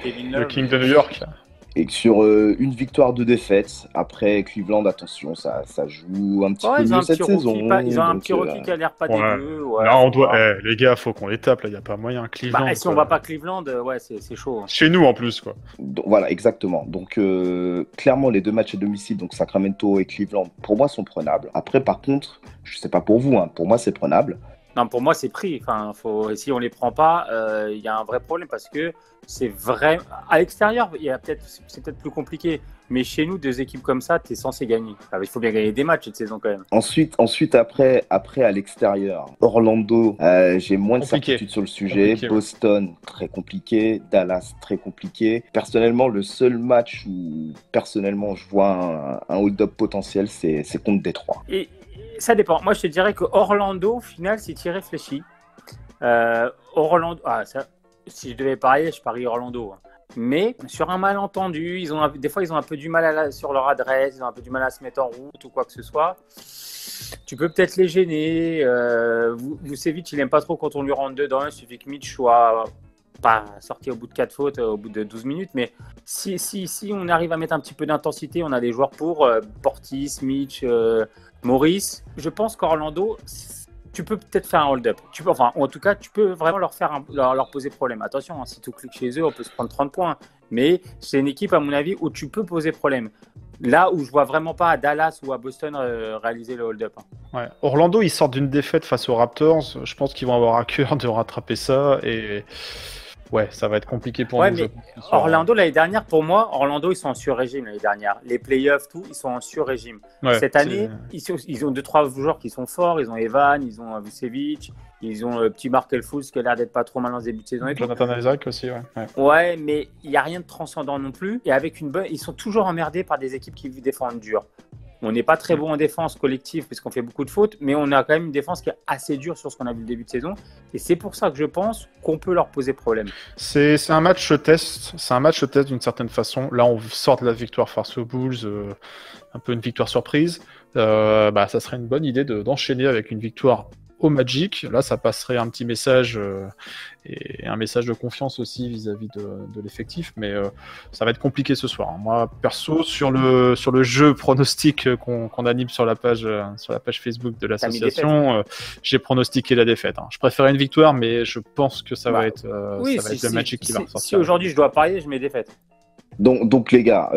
Kevin Love. Le King de New York. Et sur 1 victoire, 2 défaites. Après, Cleveland, attention, ça joue un petit peu mieux cette saison. Ils ont un petit rookie qui a l'air pas dégueu. Ouais, là, on doit... les gars, faut qu'on les tape. Là, il n'y a pas moyen. Cleveland. Si on va pas Cleveland, ouais, c'est chaud. Hein. Chez nous, en plus, quoi. Donc, voilà, exactement. Donc, clairement, les 2 matchs à domicile, donc Sacramento et Cleveland, pour moi, sont prenables. Après, par contre, je sais pas pour vous, hein, pour moi, c'est prenable. Non, pour moi, c'est pris. Enfin, si on les prend pas, il y a un vrai problème parce que c'est vrai. À l'extérieur, c'est peut-être plus compliqué. Mais chez nous, 2 équipes comme ça, tu es censé gagner. Enfin, il faut bien gagner des matchs cette saison quand même. Ensuite après à l'extérieur, Orlando, j'ai moins de certitude sur le sujet. Boston, très compliqué. Dallas, très compliqué. Personnellement, le seul match où je vois un hold-up potentiel, c'est contre Détroit. Et ça dépend. Moi, je te dirais que Orlando, au final, si tu y réfléchis, Orlando, si je devais parier, je parie Orlando. Mais sur un malentendu, des fois, ils ont un peu du mal sur leur adresse, ils ont un peu du mal à se mettre en route ou quoi que ce soit. Tu peux peut-être les gêner. Vucevic, il n'aime pas trop quand on lui rentre dedans. Il suffit que Mitch soit pas sorti au bout de 4 fautes, au bout de 12 minutes. Mais si on arrive à mettre un petit peu d'intensité, on a des joueurs pour Portis, Mitch, Maurice. Je pense qu'Orlando, tu peux peut-être faire un hold-up. En tout cas, tu peux vraiment leur poser problème. Attention, si tout clique chez eux, on peut se prendre 30 points. Mais c'est une équipe, à mon avis, où tu peux poser problème. Là où je vois vraiment pas à Dallas ou à Boston réaliser le hold-up. Ouais. Orlando, ils sortent d'une défaite face aux Raptors. Je pense qu'ils vont avoir à cœur de rattraper ça. Et ouais, ça va être compliqué pour nous. Mais Orlando, l'année dernière, pour moi, Orlando, ils sont en sur-régime l'année dernière. Les playoffs, tout, ils sont en sur-régime. Ouais, cette année, ils ont 2-3 joueurs qui sont forts. Ils ont Evan, ils ont Vucevic, ils ont le petit Markel Fultz qui a l'air d'être pas trop mal dans ce début de saison. Jonathan Isaac aussi, ouais. Ouais, mais il n'y a rien de transcendant non plus. Et avec ils sont toujours emmerdés par des équipes qui défendent dur. On n'est pas très bon en défense collective puisqu'on fait beaucoup de fautes, mais on a quand même une défense qui est assez dure sur ce qu'on a vu le début de saison. Et c'est pour ça que je pense qu'on peut leur poser problème. C'est un match test. C'est un match test d'une certaine façon. Là, on sort de la victoire face aux Bulls, un peu une victoire surprise. Ça serait une bonne idée d'enchaîner avec une victoire au Magic. Là, ça passerait un petit message et un message de confiance aussi vis-à-vis de l'effectif, mais ça va être compliqué ce soir. Moi, perso, sur le jeu pronostic qu'on anime sur la page Facebook de l'association, j'ai pronostiqué la défaite. Je préférais une victoire, mais je pense que ça va être le Magic qui va ressortir. Si aujourd'hui je dois parier, je mets défaite. Donc les gars,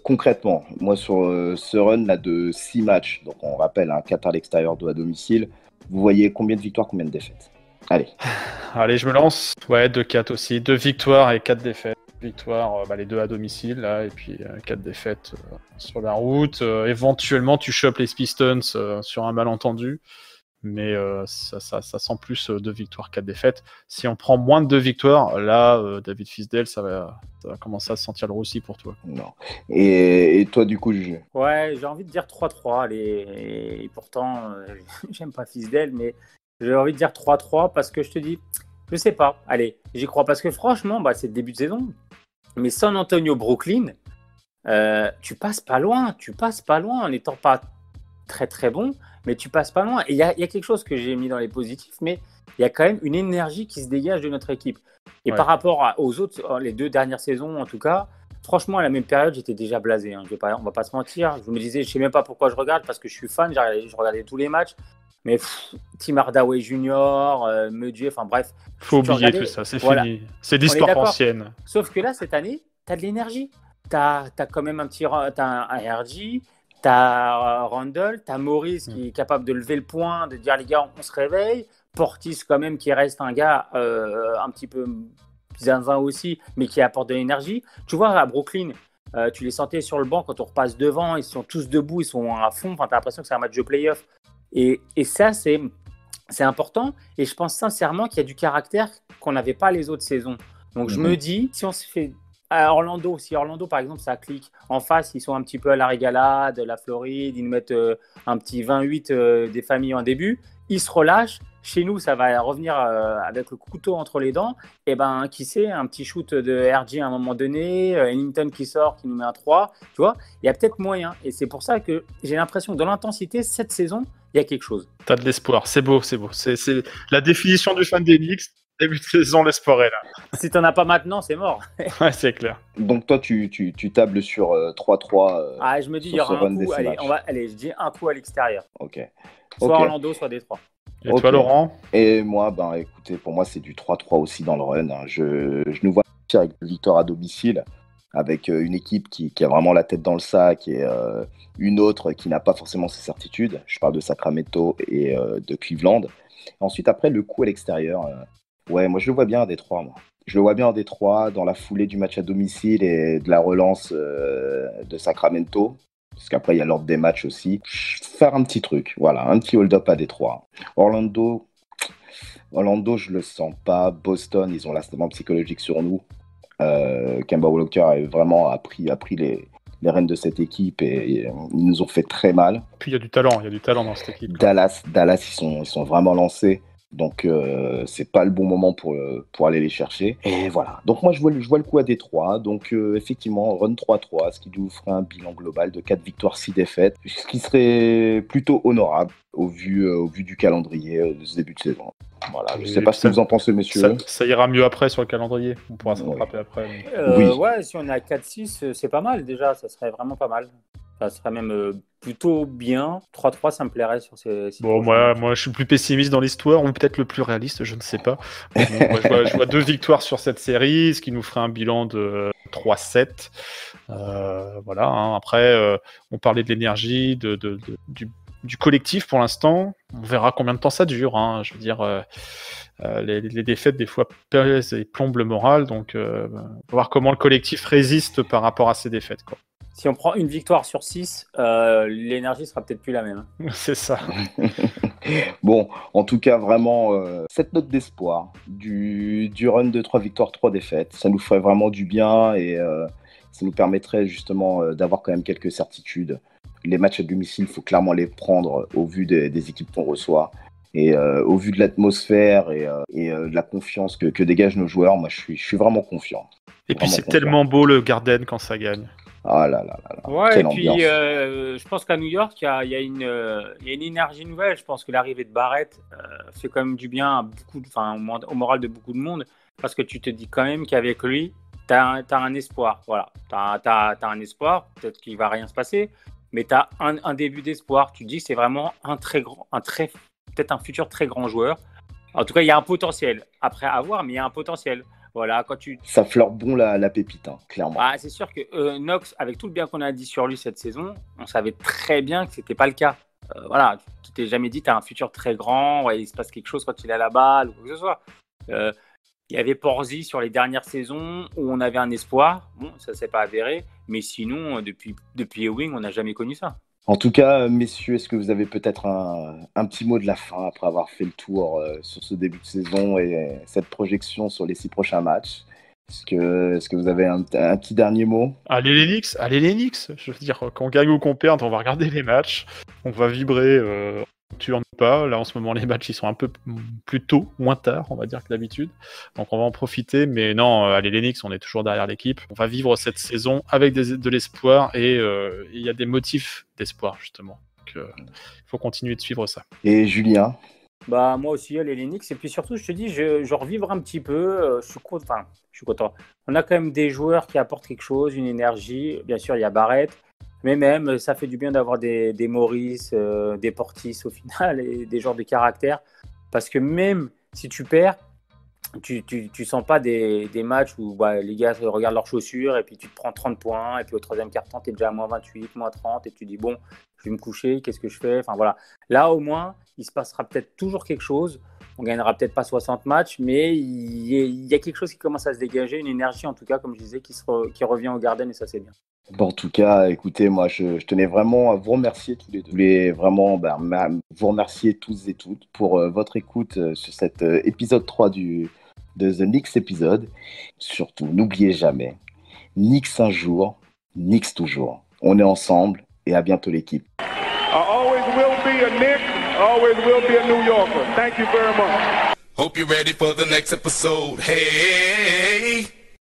concrètement, moi sur ce run là de 6 matchs, donc on rappelle, 4 à l'extérieur, 2 à domicile, vous voyez combien de victoires, combien de défaites? Allez, je me lance. Ouais, 2-4 aussi. 2 victoires et 4 défaites. Victoire, les 2 à domicile, là, et puis 4 défaites sur la route. Éventuellement, tu chopes les Pistons sur un malentendu. mais ça sent plus 2 victoires, 4 défaites. Si on prend moins de 2 victoires, là, David Fisdale, ça va commencer à se sentir le roussi pour toi. Non. Et toi, du coup, Ouais, j'ai envie de dire 3-3. Allez, et pourtant, j'aime pas Fisdale, mais j'ai envie de dire 3-3 parce que je te dis, je sais pas. Allez, j'y crois parce que franchement, c'est le début de saison. Mais San Antonio, Brooklyn, tu passes pas loin en n'étant pas très très bon, mais tu passes pas loin. Et il y a quelque chose que j'ai mis dans les positifs, mais il y a quand même une énergie qui se dégage de notre équipe. Et par rapport aux autres, les 2 dernières saisons en tout cas, franchement à la même période, j'étais déjà blasé. Hein. On va pas se mentir. Je me disais, je sais même pas pourquoi je regarde, parce que je suis fan, je regardais tous les matchs. Mais Tim Hardaway Jr., Mudjé, enfin bref. Faut oublier tout ça, c'est fini. C'est l'histoire ancienne. Sauf que là, cette année, tu as de l'énergie. Tu as quand même un RG, tu as Randle, tu as Maurice qui est capable de lever le poing, de dire les gars, on se réveille. Portis quand même qui reste un gars un petit peu zinzin aussi, mais qui apporte de l'énergie. Tu vois, à Brooklyn, tu les sentais sur le banc quand on repasse devant, ils sont tous debout, ils sont à fond. Enfin, tu as l'impression que c'est un match de play-off. Et ça, c'est important. Et je pense sincèrement qu'il y a du caractère qu'on n'avait pas les autres saisons. Donc, je me dis, si on se fait à Orlando, si Orlando, par exemple, ça clique en face, ils sont un petit peu à la régalade, la Floride, ils nous mettent un petit 28 des familles en début, ils se relâchent. Chez nous, ça va revenir avec le couteau entre les dents. Et qui sait, un petit shoot de RG à un moment donné, Ellington qui sort, qui nous met un 3. Tu vois, il y a peut-être moyen. Et c'est pour ça que j'ai l'impression que dans l'intensité, cette saison, il y a quelque chose. T'as de l'espoir, c'est beau. C'est la définition du fan des Knicks. Début de saison, l'espoir est là. Si t'en as pas maintenant, c'est mort. Ouais, c'est clair. Donc toi, tu tables sur 3-3. Je me dis, il y aura un coup. Allez, je dis un coup à l'extérieur. Ok. Soit Orlando, soit Détroit. Et toi, Laurent? Et moi, écoutez, pour moi, c'est du 3-3 aussi dans le run. Hein. Je nous vois avec une victoire à domicile, avec une équipe qui a vraiment la tête dans le sac et une autre qui n'a pas forcément ses certitudes. Je parle de Sacramento et de Cleveland. Ensuite, après, le coup à l'extérieur. Moi, je le vois bien à Détroit. Moi. Je le vois bien à Détroit, dans la foulée du match à domicile et de la relance de Sacramento. Parce qu'après, il y a l'ordre des matchs aussi. Faire un petit truc, voilà, un petit hold-up à Détroit. Orlando, je le sens pas. Boston, ils ont l'ascendant psychologique sur nous. Kemba Walker a vraiment pris les rênes de cette équipe et ils nous ont fait très mal. Puis il y a du talent dans cette équipe. Dallas, ils sont vraiment lancés. Donc, c'est pas le bon moment pour aller les chercher. Et voilà. Donc, moi, je vois le coup à Détroit. Donc, effectivement, run 3-3, ce qui nous ferait un bilan global de 4 victoires, 6 défaites. Ce qui serait plutôt honorable au vu du calendrier de ce début de saison. Voilà. Je sais pas ce que vous en pensez, messieurs. Ça ira mieux après sur le calendrier. On pourra se rattraper après. Oui. Ouais, si on est à 4-6, c'est pas mal déjà. Ça serait vraiment pas mal. Ça serait même plutôt bien. 3-3, ça me plairait sur ces bon, moi, je suis plus pessimiste dans l'histoire, ou peut-être le plus réaliste, je ne sais pas. Bon, moi, je vois 2 victoires sur cette série, ce qui nous ferait un bilan de 3-7. Voilà. Hein. Après, on parlait de l'énergie, du collectif pour l'instant. On verra combien de temps ça dure. Hein. Je veux dire, les défaites, des fois, pèsent et plombent le moral. Donc, on va voir comment le collectif résiste par rapport à ces défaites, quoi. Si on prend une victoire sur 6, l'énergie sera peut-être plus la même. C'est ça. Bon, en tout cas, vraiment, cette note d'espoir du run de 3 victoires, 3 défaites, ça nous ferait vraiment du bien et ça nous permettrait justement d'avoir quand même quelques certitudes. Les matchs à domicile, il faut clairement les prendre au vu des équipes qu'on reçoit. Et au vu de l'atmosphère et de la confiance que dégagent nos joueurs, moi, je suis vraiment confiant. Et puis, c'est tellement beau le Garden quand ça gagne. Ah là là. Ouais, et puis je pense qu'à New York, il y a une énergie nouvelle. Je pense que l'arrivée de Barrett fait quand même du bien au moral de beaucoup de monde, parce que tu te dis quand même qu'avec lui, tu as un espoir. Voilà, t'as un espoir, peut-être qu'il va rien se passer, mais tu as un début d'espoir. Tu te dis que c'est vraiment peut-être un futur très grand joueur. En tout cas, il y a un potentiel. Après, à voir, mais il y a un potentiel. Voilà, ça fleure bon la pépite, hein, clairement. C'est sûr que Knox, avec tout le bien qu'on a dit sur lui cette saison, on savait très bien que ce n'était pas le cas. Voilà, tu t'es jamais dit tu as un futur très grand, il se passe quelque chose quand il a la balle ou quoi que ce soit. Il y avait Porzi sur les dernières saisons où on avait un espoir. Bon, ça ne s'est pas avéré, mais sinon, depuis Ewing, on n'a jamais connu ça. En tout cas, messieurs, est-ce que vous avez peut-être un petit mot de la fin après avoir fait le tour sur ce début de saison et cette projection sur les 6 prochains matchs? Est-ce que vous avez un petit dernier mot? Allez les Knicks. Je veux dire, qu'on gagne ou qu'on perde, on va regarder les matchs, on va vibrer, on turne pas. Là, en ce moment, les matchs, ils sont un peu plus tôt, moins tard, on va dire que d'habitude. Donc, on va en profiter. Mais non, allez les Knicks, on est toujours derrière l'équipe. On va vivre cette saison avec de l'espoir et il y a des motifs d'espoir, justement. Donc, il faut continuer de suivre ça. Et Julien? Bah, moi aussi, les Knicks. Et puis surtout, je te dis, je revivre un petit peu. Je suis content. On a quand même des joueurs qui apportent quelque chose, une énergie. Bien sûr, il y a Barrett. Mais même, ça fait du bien d'avoir des Maurice, des Portis au final, et des joueurs de caractère. Parce que même si tu perds, tu sens pas des matchs où les gars regardent leurs chaussures et puis tu te prends 30 points. Et puis au troisième quart-temps, tu es déjà à moins 28, moins 30. Et tu dis, bon, je vais me coucher, qu'est-ce que je fais? Enfin voilà. Là, au moins, il se passera peut-être toujours quelque chose. On gagnera peut-être pas 60 matchs, mais il y a quelque chose qui commence à se dégager, une énergie en tout cas, comme je disais, qui revient au Garden et ça, c'est bien. Bon, en tout cas, écoutez, moi, je tenais vraiment à vous remercier tous les deux. Je voulais vraiment vous remercier tous et toutes pour votre écoute sur cet épisode 3 de The Knicks épisode. Surtout, n'oubliez jamais, Knicks un jour, Knicks toujours. On est ensemble et à bientôt l'équipe. I always will be a Knick, always will be a New Yorker. Thank you very much. Hope you're ready for the next episode. Hey.